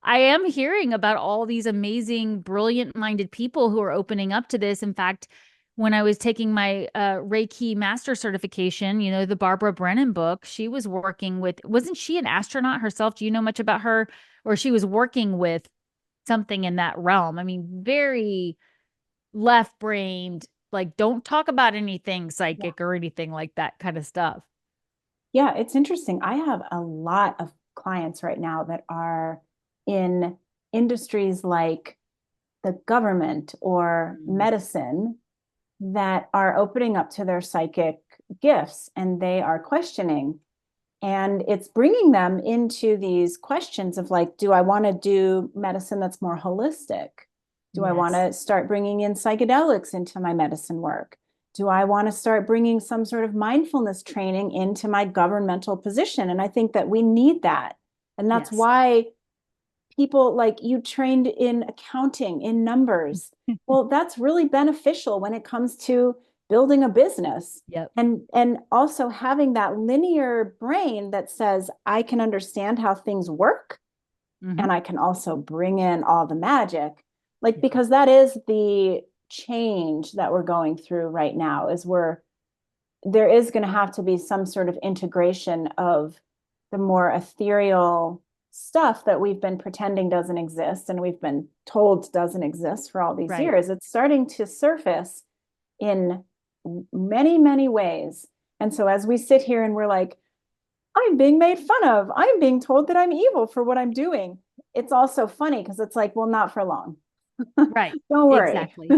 I am hearing about all these amazing, brilliant minded people who are opening up to this. In fact, when I was taking my Reiki master certification, the Barbara Brennan book, she was working with, wasn't she an astronaut herself? Do you know much about her? Or she was working with something in that realm. I mean, very left brained, like, don't talk about anything Yeah. psychic or anything like that kind of stuff. Yeah, it's interesting. I have a lot of clients right now that are in industries like the government or Mm. medicine that are opening up to their psychic gifts, and they are questioning. And it's bringing them into these questions of like, do I want to do medicine that's more holistic? Do I want Yes. to start bringing in psychedelics into my medicine work? Do I want to start bringing some sort of mindfulness training into my governmental position? And I think that we need that. And that's Yes. why people like you trained in accounting, in numbers. Well, that's really beneficial when it comes to building a business. Yep. And also having that linear brain that says, I can understand how things work Hmm. and I can also bring in all the magic. Like, Yeah. because that is the change that we're going through right now, is there is going to have to be some sort of integration of the more ethereal stuff that we've been pretending doesn't exist and we've been told doesn't exist for all these Right. years. It's starting to surface in many, many ways. And so as we sit here and we're like, I'm being made fun of, I'm being told that I'm evil for what I'm doing. It's also funny because it's like, well, not for long. Right. Don't worry. Exactly.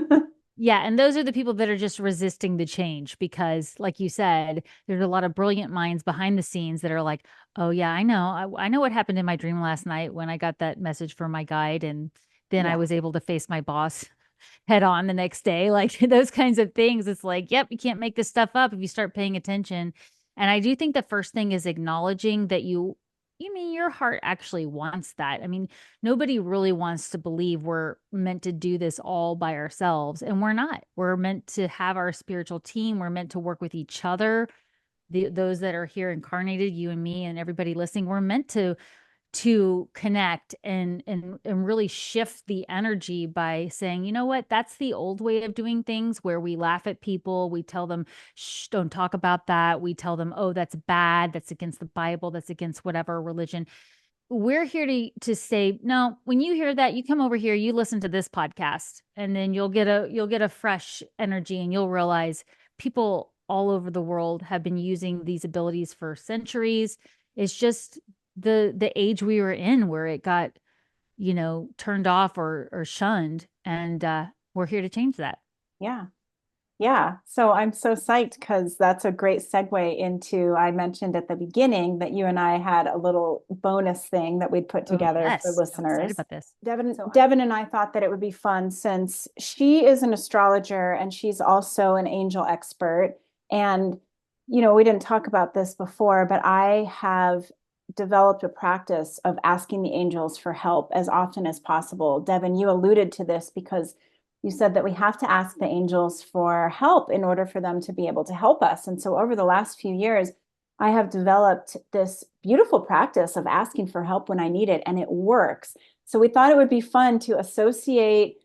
Yeah, and those are the people that are just resisting the change because, like you said, there's a lot of brilliant minds behind the scenes that are like, "Oh yeah, I know. I know what happened in my dream last night when I got that message from my guide, and then I Yeah. was able to face my boss head on the next day." Like those kinds of things. It's like, yep, you can't make this stuff up if you start paying attention. And I do think the first thing is acknowledging that you mean your heart actually wants that. I mean, nobody really wants to believe we're meant to do this all by ourselves, and we're not. We're meant to have our spiritual team. We're meant to work with each other. Those that are here incarnated, you and me and everybody listening, we're meant to connect and really shift the energy by saying, you know what, that's the old way of doing things, where we laugh at people, we tell them, shh, don't talk about that, we tell them, oh, that's bad, that's against the Bible, that's against whatever religion. We're here to say, no, when you hear that, you come over here, you listen to this podcast, and then you'll get a fresh energy, and you'll realize people all over the world have been using these abilities for centuries. It's just the age we were in where it got, turned off or shunned, and we're here to change that. Yeah. Yeah, so I'm so psyched because that's a great segue into, I mentioned at the beginning that you and I had a little bonus thing that we'd put Oh, together for yes. I'm excited listeners. about this. Devin and I thought that it would be fun since she is an astrologer and she's also an angel expert. And, we didn't talk about this before, but I have developed a practice of asking the angels for help as often as possible. Devin, you alluded to this because you said that we have to ask the angels for help in order for them to be able to help us. And so over the last few years, I have developed this beautiful practice of asking for help when I need it, and it works. So we thought it would be fun to associate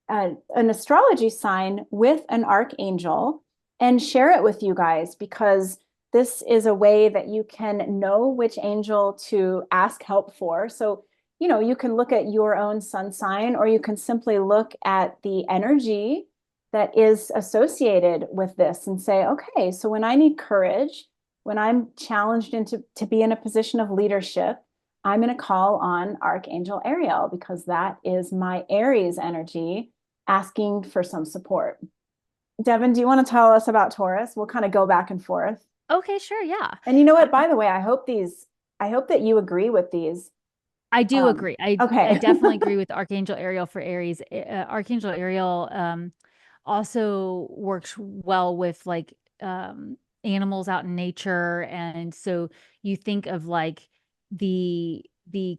an astrology sign with an archangel and share it with you guys because this is a way that you can know which angel to ask help for. So, you can look at your own sun sign, or you can simply look at the energy that is associated with this and say, okay, so when I need courage, when I'm challenged into to be in a position of leadership, I'm going to call on Archangel Ariel because that is my Aries energy asking for some support. Devin, do you want to tell us about Taurus? We'll kind of go back and forth. Okay, sure. Yeah. And you know what, Um, by the way, I hope that you agree with these. I do agree. I Okay. definitely agree with Archangel Ariel for Aries. Archangel Ariel also works well with like animals out in nature, and so you think of like the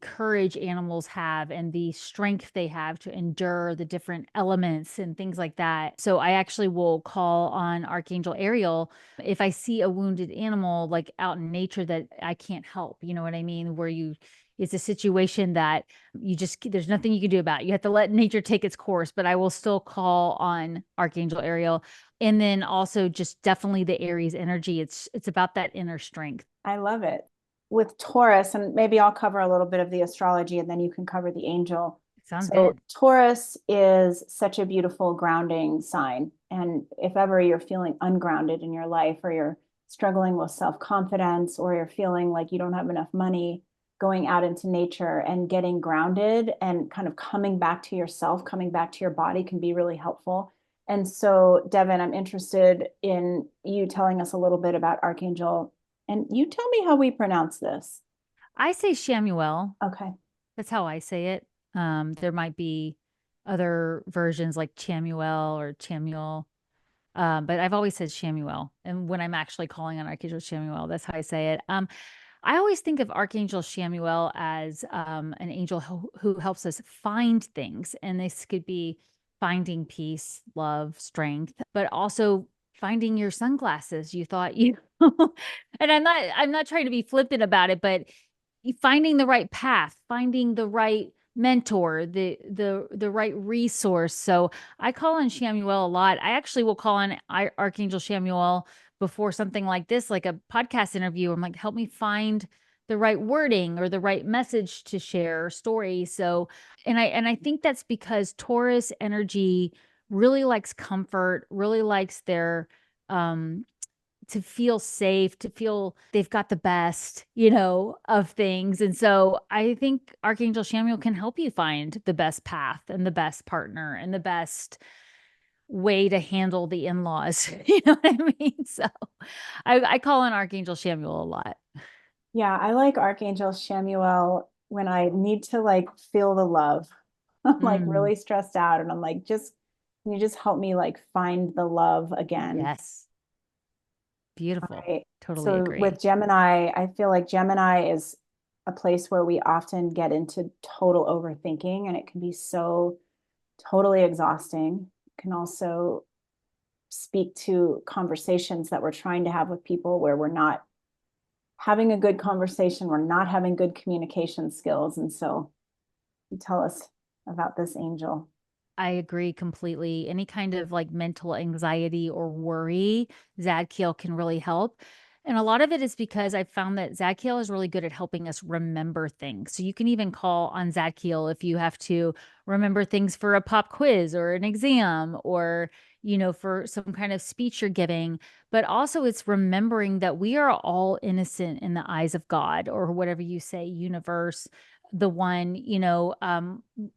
courage animals have and the strength they have to endure the different elements and things like that. So I actually will call on Archangel Ariel if I see a wounded animal like out in nature that I can't help. You know what I mean? Where you it's a situation that there's nothing you can do about it. You have to let nature take its course, but I will still call on Archangel Ariel. And then also just definitely the Aries energy. It's about that inner strength. I love it. With Taurus, and maybe I'll cover a little bit of the astrology and then you can cover the angel. Sounds So, good. Taurus is such a beautiful grounding sign. And if ever you're feeling ungrounded in your life, or you're struggling with self confidence, or you're feeling like you don't have enough money, going out into nature and getting grounded and kind of coming back to yourself, coming back to your body can be really helpful. And so, Devin, I'm interested in you telling us a little bit about Archangel, and you tell me how we pronounce this. I say Shamuel. Okay. That's how I say it. There might be other versions like Chamuel or Chamuel. But I've always said Shamuel. And when I'm actually calling on Archangel Shamuel, that's how I say it. I always think of Archangel Shamuel as an angel who helps us find things. And this could be finding peace, love, strength, but also finding your sunglasses. You thought you and I'm not trying to be flippant about it, but finding the right path, finding the right mentor, the right resource. So I call on Shamuel a lot. I actually will call on Archangel Shamuel before something like this, like a podcast interview. I'm like, help me find the right wording or the right message to share or story. So, and I think that's because Taurus energy really likes comfort, really likes their to feel safe, to feel they've got the best, of things. And so I think Archangel Samuel can help you find the best path and the best partner and the best way to handle the in-laws. You know what I mean? So I call on Archangel Samuel a lot. Yeah, I like Archangel Shamuel when I need to like feel the love. I'm like Mm, really stressed out and I'm like, can you just help me like find the love again? yes. Beautiful. Right. Totally So agree. with Gemini, I feel like Gemini is a place where we often get into total overthinking, and it can be so totally exhausting. It can also speak to conversations that we're trying to have with people where we're not having a good conversation, we're not having good communication skills. And so you tell us about this angel. I agree completely. Any kind of like mental anxiety or worry, Zadkiel can really help. And a lot of it is because I found that Zadkiel is really good at helping us remember things. So you can even call on Zadkiel if you have to remember things for a pop quiz or an exam or, for some kind of speech you're giving. But also, it's remembering that we are all innocent in the eyes of God or whatever you say, universe, the one,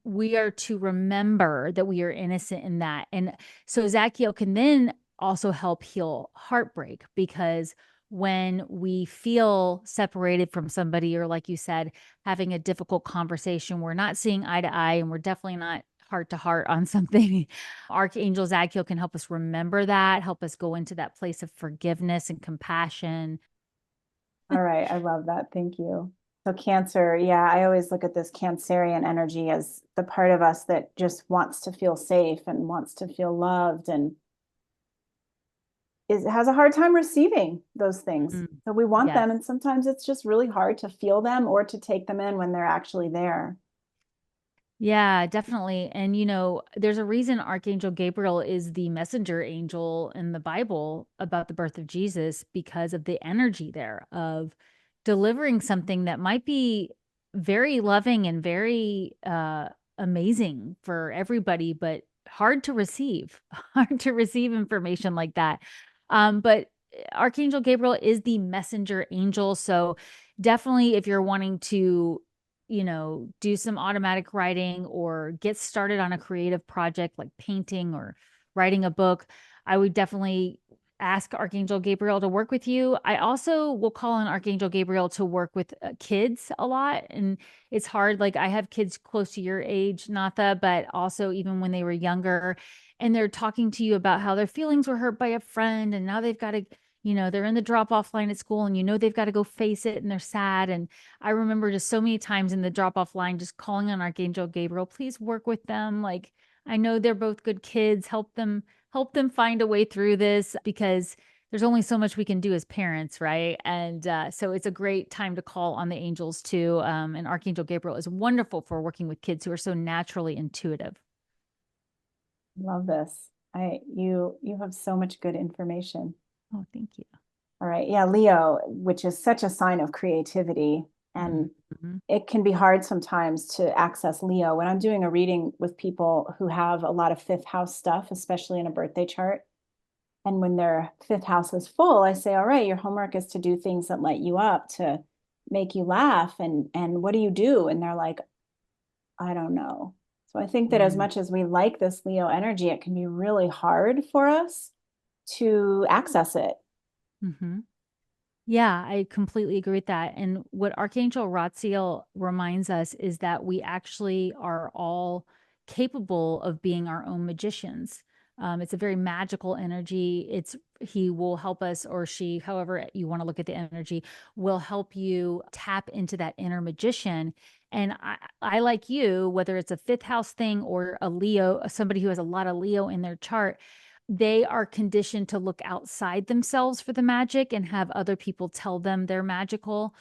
we are to remember that we are innocent in that. And so Zachiel can then also help heal heartbreak, because when we feel separated from somebody, or like you said, having a difficult conversation, we're not seeing eye to eye, and we're definitely not heart to heart on something. Archangel Zadkiel can help us remember that, help us go into that place of forgiveness and compassion. All right, I love that. Thank you. So Cancer, yeah, I always look at this Cancerian energy as the part of us that just wants to feel safe and wants to feel loved and has a hard time receiving those things. Mm, So we want them, yes. and sometimes it's just really hard to feel them or to take them in when they're actually there. Yeah, definitely. And there's a reason Archangel Gabriel is the messenger angel in the Bible about the birth of Jesus, because of the energy there of delivering something that might be very loving and very amazing for everybody, but hard to receive, hard to receive information like that. But Archangel Gabriel is the messenger angel. So definitely, if you're wanting to do some automatic writing or get started on a creative project like painting or writing a book, I would definitely ask Archangel Gabriel to work with you. I also will call on Archangel Gabriel to work with kids a lot. And it's hard. Like, I have kids close to your age, Natha, but also even when they were younger, and they're talking to you about how their feelings were hurt by a friend. And now they've got to, they're in the drop off line at school, and they've got to go face it, and they're sad. And I remember just so many times in the drop off line, just calling on Archangel Gabriel, please work with them. Like, I know they're both good kids. Help them find a way through this, because there's only so much we can do as parents, right? And so it's a great time to call on the angels too. And Archangel Gabriel is wonderful for working with kids who are so naturally intuitive. Love this. You have so much good information. Oh, thank you. All right. Yeah, Leo, which is such a sign of creativity. And Mhm. it can be hard sometimes to access Leo. When I'm doing a reading with people who have a lot of fifth house stuff, especially in a birthday chart, and when their fifth house is full, I say, all right, your homework is to do things that light you up, to make you laugh. And what do you do? And they're like, I don't know. So I think that as Mm, much as we like this Leo energy, it can be really hard for us to access it. mhm. Yeah, I completely agree with that. And what Archangel Ratziel reminds us is that we actually are all capable of being our own magicians. It's a very magical energy. He will help us, or she, however you want to look at the energy, will help you tap into that inner magician. And I like you, whether it's a fifth house thing or a Leo, somebody who has a lot of Leo in their chart, they are conditioned to look outside themselves for the magic and have other people tell them they're magical.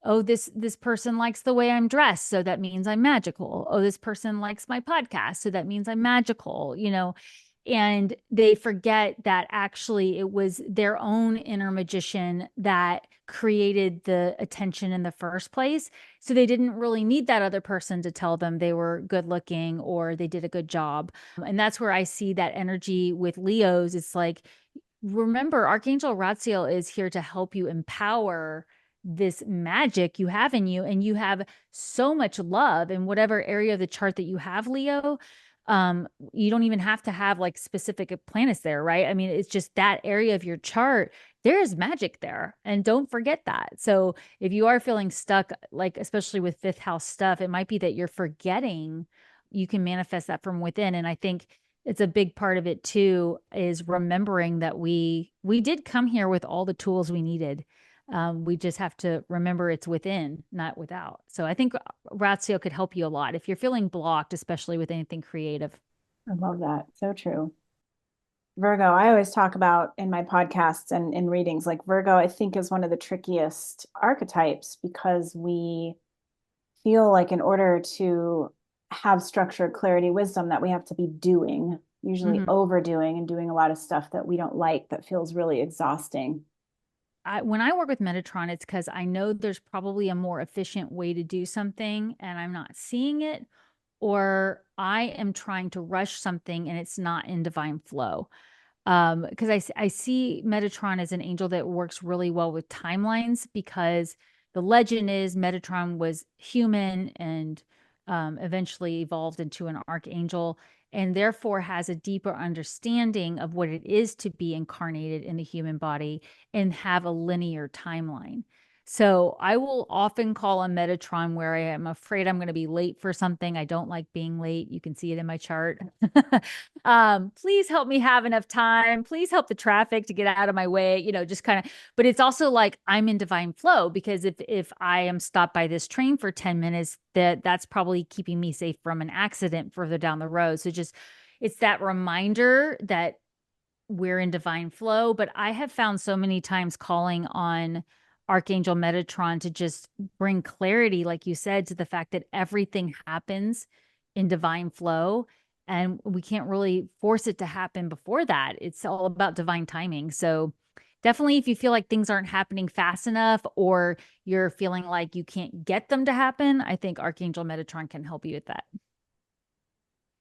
Oh, this person likes the way I'm dressed, so that means I'm magical. Oh, this person likes my podcast, so that means I'm magical. And they forget that actually it was their own inner magician that created the attention in the first place. So they didn't really need that other person to tell them they were good looking or they did a good job. And that's where I see that energy with Leos. It's like, remember, Archangel Ratziel is here to help you empower this magic you have in you. And you have so much love in whatever area of the chart that you have, Leo. You don't even have to have like specific planets there, right? I mean, it's just that area of your chart. There is magic there. And don't forget that. So if you are feeling stuck, like especially with fifth house stuff, it might be that you're forgetting you can manifest that from within. And I think it's a big part of it too, is remembering that we did come here with all the tools we needed. We just have to remember it's within, not without. So I think Ratio could help you a lot if you're feeling blocked, especially with anything creative. I love that. So true. Virgo, I always talk about in my podcasts and in readings, like Virgo, I think is one of the trickiest archetypes because we feel like in order to have structure, clarity, wisdom, that we have to be doing, usually Mhm. overdoing and doing a lot of stuff that we don't like, that feels really exhausting. When I work with Metatron, it's because I know there's probably a more efficient way to do something and I'm not seeing it, or I am trying to rush something and it's not in divine flow. Because I see Metatron as an angel that works really well with timelines, because the legend is Metatron was human and eventually evolved into an archangel. and therefore has a deeper understanding of what it is to be incarnated in the human body and have a linear timeline. So I will often call on Metatron where I am afraid I'm going to be late for something. I don't like being late. You can see it in my chart. Please help me have enough time. Please help the traffic to get out of my way, just kind of, but it's also like I'm in divine flow because if I am stopped by this train for 10 minutes, that's probably keeping me safe from an accident further down the road. So just it's that reminder that we're in divine flow. But I have found so many times calling on Archangel Metatron to just bring clarity, like you said, to the fact that everything happens in divine flow. And we can't really force it to happen before that. It's all about divine timing. So definitely, if you feel like things aren't happening fast enough or you're feeling like you can't get them to happen, I think Archangel Metatron can help you with that.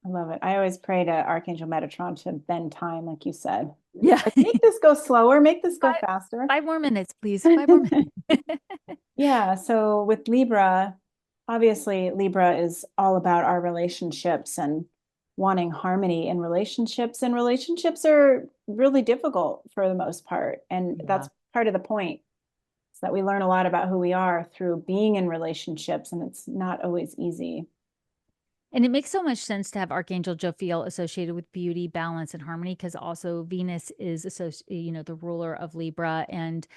I love it. I always pray to Archangel Metatron to bend time, like you said. Yeah. Like, make this go slower, make this go five, faster. 5 more minutes, please. 5 more minutes. Yeah, so with Libra, obviously Libra is all about our relationships and wanting harmony in relationships, and relationships are really difficult for the most part. And Yeah. that's part of the point, is that we learn a lot about who we are through being in relationships, and it's not always easy. And it makes so much sense to have Archangel Jophiel associated with beauty, balance, and harmony, because also Venus is the ruler of Libra and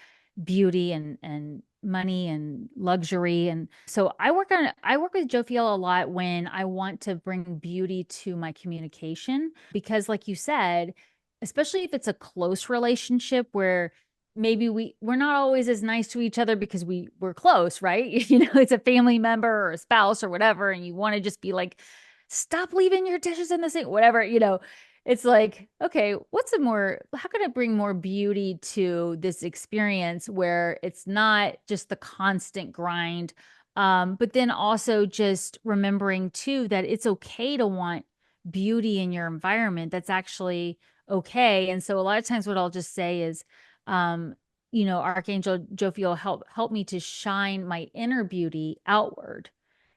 beauty and money and luxury. And so I work with Jophiel a lot when I want to bring beauty to my communication, because like you said, especially if it's a close relationship where maybe we're not always as nice to each other because we're close, right? It's a family member or a spouse or whatever, and you want to just be like, stop leaving your dishes in the sink, whatever. It's like, okay, how can I bring more beauty to this experience where it's not just the constant grind, but then also just remembering too that it's okay to want beauty in your environment. That's actually okay. And so a lot of times what I'll just say is, um, Archangel Jophiel help me to shine my inner beauty outward,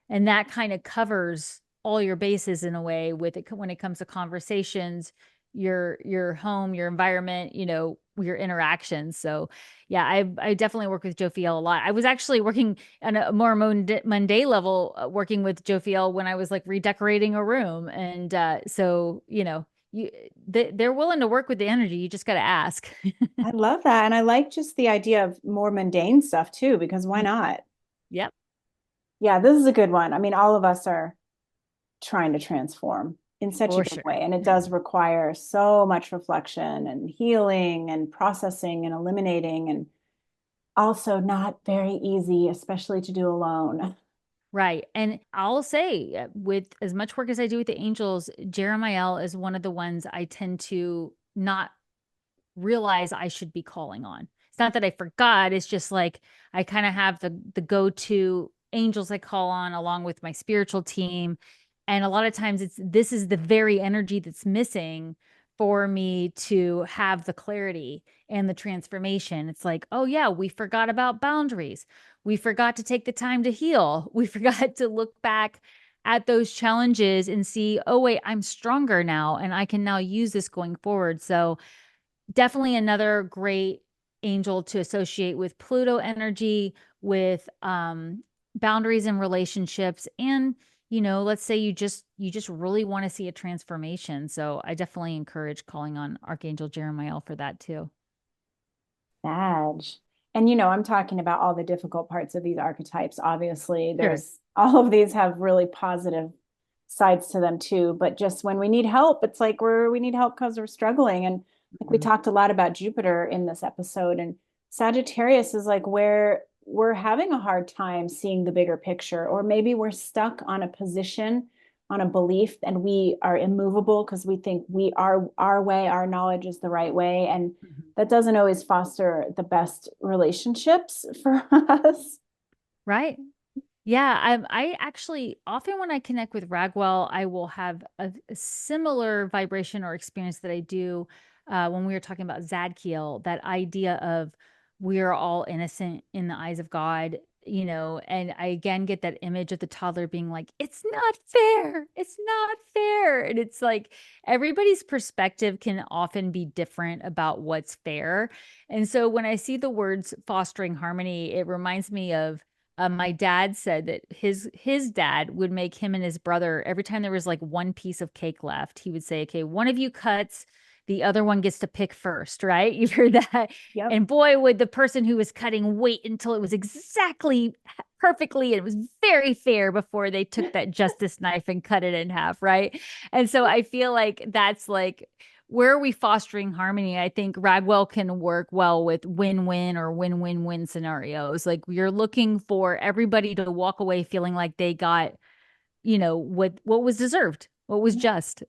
and that kind of covers all your bases in a way with it when it comes to conversations, your home, your environment, your interactions. So yeah, I definitely work with Jophiel a lot. I was actually working on a more mundane level, working with Jophiel when I was like redecorating a room. And so they're willing to work with the energy. You just got to ask. I love that. And I like just the idea of more mundane stuff too, because why not? Yep, Yeah, this is a good one. I mean, all of us are trying to transform in such a for big sure. way. And it does require so much reflection and healing and processing and eliminating, and also not very easy, especially to do alone. Right. And I'll say, with as much work as I do with the angels, Jeremiel is one of the ones I tend to not realize I should be calling on. It's not that I forgot, it's just like I kind of have the go-to angels I call on along with my spiritual team. And a lot of times this is the very energy that's missing for me to have the clarity and the transformation. It's like, oh yeah, we forgot about boundaries. We forgot to take the time to heal. We forgot to look back at those challenges and see, oh wait, I'm stronger now and I can now use this going forward. So definitely another great angel to associate with Pluto energy, with boundaries and relationships, and let's say you just really want to see a transformation. So I definitely encourage calling on Archangel Jeremiel for that too. Badge. And I'm talking about all the difficult parts of these archetypes. Obviously, Sure. there's all of these have really positive sides to them too. But just when we need help, it's like we need help because we're struggling. And like we Mhm. talked a lot about Jupiter in this episode, and Sagittarius is like where we're having a hard time seeing the bigger picture, or maybe we're stuck on a position, on a belief, and we are immovable because we think we are our way, our knowledge is the right way. And Mhm. that doesn't always foster the best relationships for us. Right. Yeah, I actually often when I connect with Ragwell, I will have a similar vibration or experience that I do when we were talking about Zadkiel, that idea of we are all innocent in the eyes of God. and I again get that image of the toddler being like, it's not fair. It's not fair. And it's like everybody's perspective can often be different about what's fair. And so when I see the words fostering harmony, it reminds me of my dad said that his dad would make him and his brother every time there was like one piece of cake left, he would say, okay, one of you cuts, the other one gets to pick first, right? You've heard that. Yep. And boy, would the person who was cutting wait until it was exactly perfectly, and it was very fair before they took that justice knife and cut it in half, right? And so I feel like that's like, where are we fostering harmony? I think Ragwell can work well with win-win or win-win-win scenarios. Like you're looking for everybody to walk away feeling like they got, what was deserved, what was just.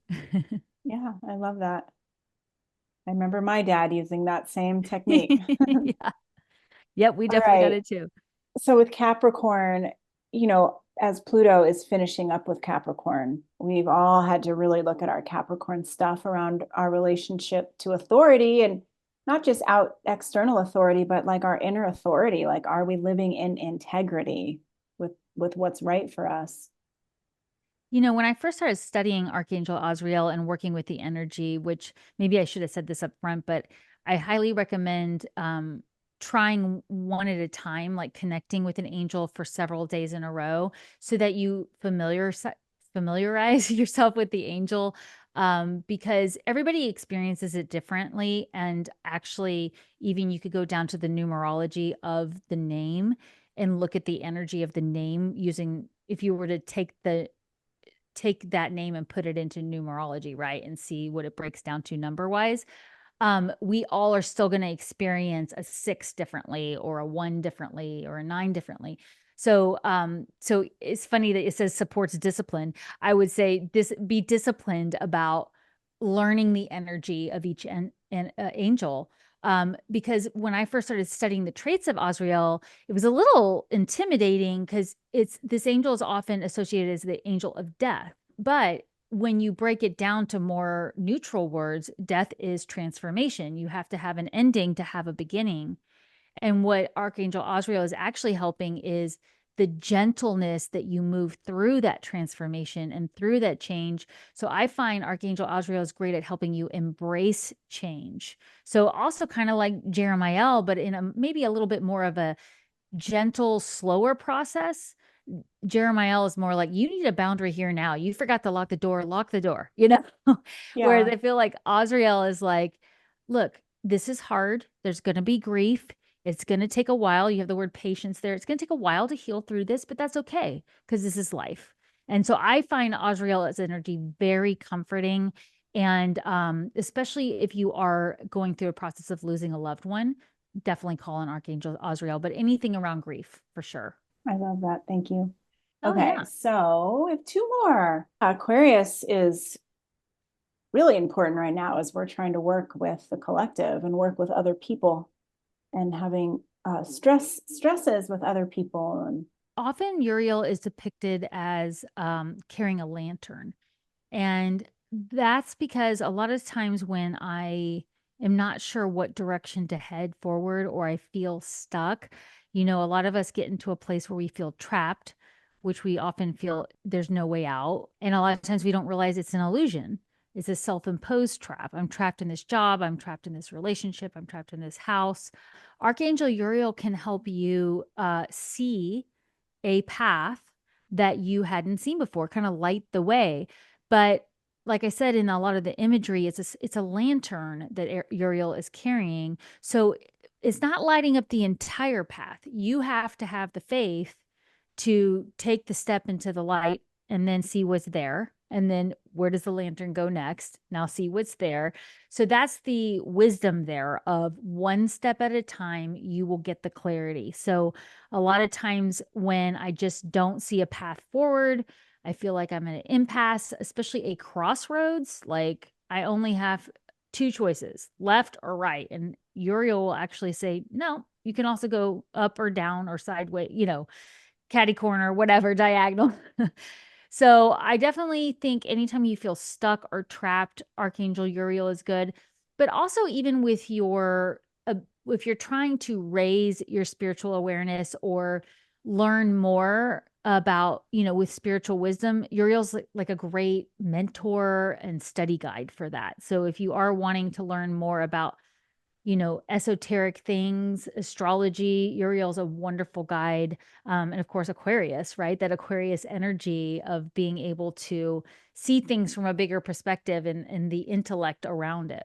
Yeah, I love that. I remember my dad using that same technique. Yeah. Yep, we All definitely got right. it too. So with Capricorn, as Pluto is finishing up with Capricorn, we've all had to really look at our Capricorn stuff around our relationship to authority, and not just out external authority, but like our inner authority. Like, are we living in integrity with what's right for us? When I first started studying Archangel Azrael and working with the energy, which maybe I should have said this up front, but I highly recommend trying one at a time, like connecting with an angel for several days in a row so that you familiarize yourself with the angel, because everybody experiences it differently. And actually, even you could go down to the numerology of the name and look at the energy of the name using, if you were to take that name and put it into numerology, right? And see what it breaks down to number wise. We all are still going to experience a 6 differently or a 1 differently or a 9 differently. So it's funny that it says supports discipline. I would say this: be disciplined about learning the energy of each angel. Because when I first started studying the traits of Azrael, it was a little intimidating because this angel is often associated as the angel of death. But when you break it down to more neutral words, death is transformation. You have to have an ending to have a beginning. And what Archangel Azrael is actually helping is the gentleness that you move through that transformation and through that change. So I find Archangel Azrael is great at helping you embrace change. So also kind of like Jeremiah, but in maybe a little bit more of a gentle, slower process. Jeremiah is more like, you need a boundary here now. You forgot to lock the door, Whereas Yeah. I feel like Azrael is like, look, this is hard. There's going to be grief. It's going to take a while. You have the word patience there. It's going to take a while to heal through this, but that's okay because this is life. And so I find Azrael's energy very comforting. And especially if you are going through a process of losing a loved one, definitely call on Archangel Azrael, but anything around grief for sure. I love that. Thank you. Oh, Okay, yeah. so we have two more. Aquarius is really important right now as we're trying to work with the collective and work with other people and having stresses with other people. And Often Uriel is depicted as carrying a lantern. And that's because a lot of times when I am not sure what direction to head forward or I feel stuck, a lot of us get into a place where we feel trapped, which we often feel there's no way out. And a lot of times we don't realize it's an illusion. It's a self imposed trap. I'm trapped in this job. I'm trapped in this relationship. I'm trapped in this house. Archangel Uriel can help you see a path that you hadn't seen before, kind of light the way. But like I said, in a lot of the imagery, it's a lantern that Uriel is carrying. So it's not lighting up the entire path. You have to have the faith to take the step into the light and then see what's there. And then where does the lantern go next? Now see what's there. So that's the wisdom there of one step at a time, you will get the clarity. So a lot of times when I just don't see a path forward, I feel like I'm at an impasse, especially a crossroads. Like I only have two choices, left or right. And Uriel will actually say, no, you can also go up or down or sideways, catty corner, whatever, diagonal. So I definitely think anytime you feel stuck or trapped, Archangel Uriel is good. But also, even if you're trying to raise your spiritual awareness or learn more about, with spiritual wisdom, Uriel's like a great mentor and study guide for that. So if you are wanting to learn more about, esoteric things, astrology, Uriel's a wonderful guide. And of course, Aquarius, right? That Aquarius energy of being able to see things from a bigger perspective and the intellect around it.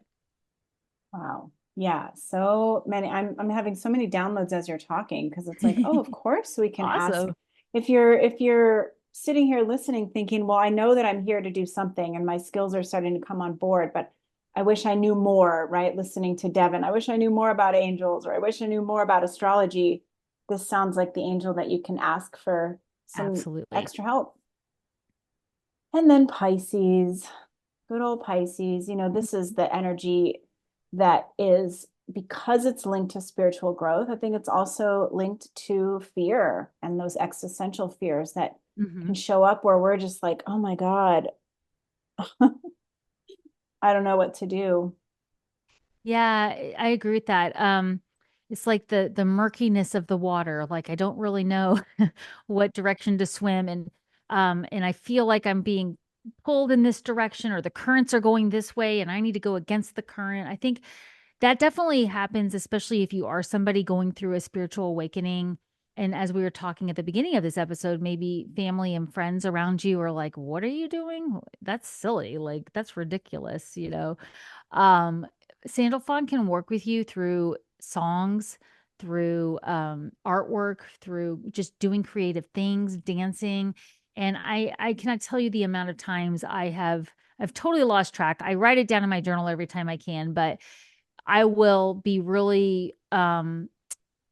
Wow. Yeah, so many. I'm having so many downloads as you're talking because it's like, oh, of course we can ask. Awesome. If you're sitting here listening, thinking, well, I know that I'm here to do something and my skills are starting to come on board, but I wish I knew more, right? Listening to Devin, I wish I knew more about angels, or I wish I knew more about astrology. This sounds like the angel that you can ask for some Absolutely. extra help. And then Pisces, good old Pisces, this is the energy that is, because it's linked to spiritual growth. I think it's also linked to fear and those existential fears that Hmm. can show up where we're just like, oh my God, I don't know what to do. Yeah, I agree with that. It's like the murkiness of the water. Like I don't really know what direction to swim, and I feel like I'm being pulled in this direction, or the currents are going this way and I need to go against the current. I think that definitely happens, especially if you are somebody going through a spiritual awakening. And as we were talking at the beginning of this episode, maybe family and friends around you are like, "What are you doing? That's silly. Like that's ridiculous." Um, Sandalphon can work with you through songs, through artwork, through just doing creative things, dancing. And I cannot tell you the amount of times I've totally lost track. I write it down in my journal every time I can, but I will be really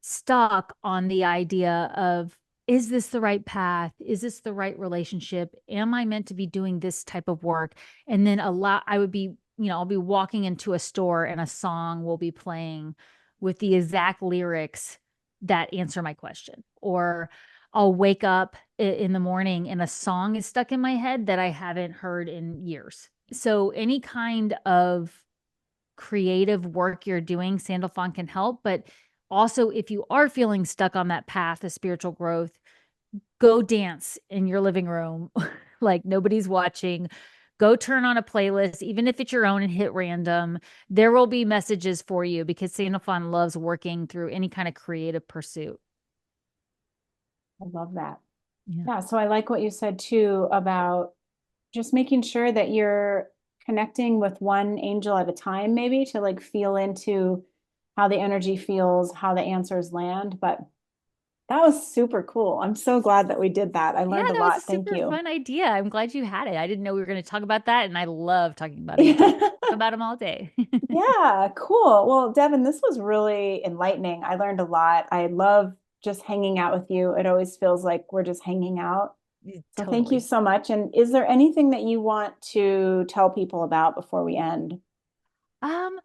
stuck on the idea of, is this the right path? Is this the right relationship? Am I meant to be doing this type of work? And then I would be, I'll be walking into a store and a song will be playing with the exact lyrics that answer my question. Or I'll wake up in the morning and a song is stuck in my head that I haven't heard in years. So any kind of creative work you're doing, Sandalphon can help. But also, if you are feeling stuck on that path of spiritual growth, go dance in your living room like nobody's watching. Go turn on a playlist, even if it's your own, and hit random. There will be messages for you because Sandalphon loves working through any kind of creative pursuit. I love that. Yeah. Yeah, so I like what you said too about just making sure that you're connecting with one angel at a time, maybe to like feel into how the energy feels, how the answers land. But that was super cool. I'm so glad that we did that. I Yeah, learned a that was a lot. Thank super you. fun idea. I'm glad you had it. I didn't know we were going to talk about that, and I love talking about angels. Talk about them all day. Yeah, cool. Well, Devin, this was really enlightening. I learned a lot. I love just hanging out with you. It always feels like we're just hanging out. So thank you Totally. so much. And is there anything that you want to tell people about before we end? Um,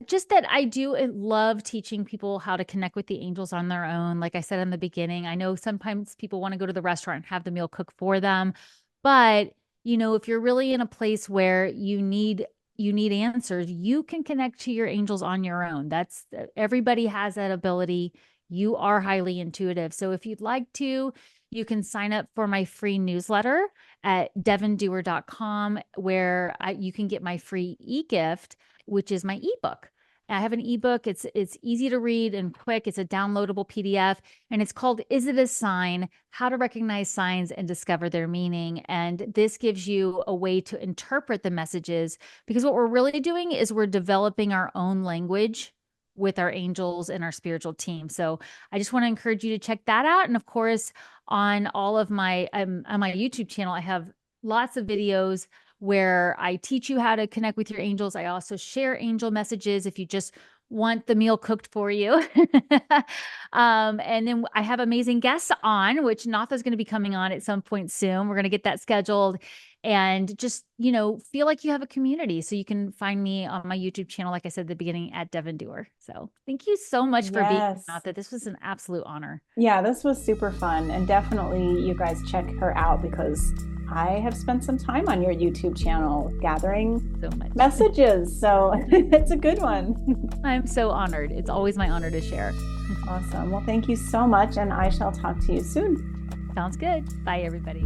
just that I do love teaching people how to connect with the angels on their own. Like I said in the beginning, I know sometimes people want to go to the restaurant and have the meal cooked for them, but if you're really in a place where you need answers, you can connect to your angels on your own. That's everybody has that ability. You are highly intuitive. So if you'd like to, you can sign up for my free newsletter at devindoer.com where you can get my free e-gift, which is my ebook. I have an ebook. It's easy to read and quick. It's a downloadable PDF, and it's called "Is It a Sign? How to Recognize Signs and Discover Their Meaning." And this gives you a way to interpret the messages, because what we're really doing is we're developing our own language with our angels and our spiritual team. So I just want to encourage you to check that out. And of course, on all of my on my YouTube channel, I have lots of videos where I teach you how to connect with your angels. I also share angel messages if you just want the meal cooked for you. And then I have amazing guests on, which Natha is going to be coming on at some point soon. We're going to get that scheduled and just, feel like you have a community. So you can find me on my YouTube channel, like I said at the beginning, at Devin Doer. So thank you so much for being here, Yes. Natha. This was an absolute honor. Yeah, this was super fun. And definitely you guys check her out because I have spent some time on your YouTube channel gathering So much. messages. So it's a good one. I'm so honored. It's always my honor to share. Awesome. Well, thank you so much, and I shall talk to you soon. Sounds good. Bye, everybody.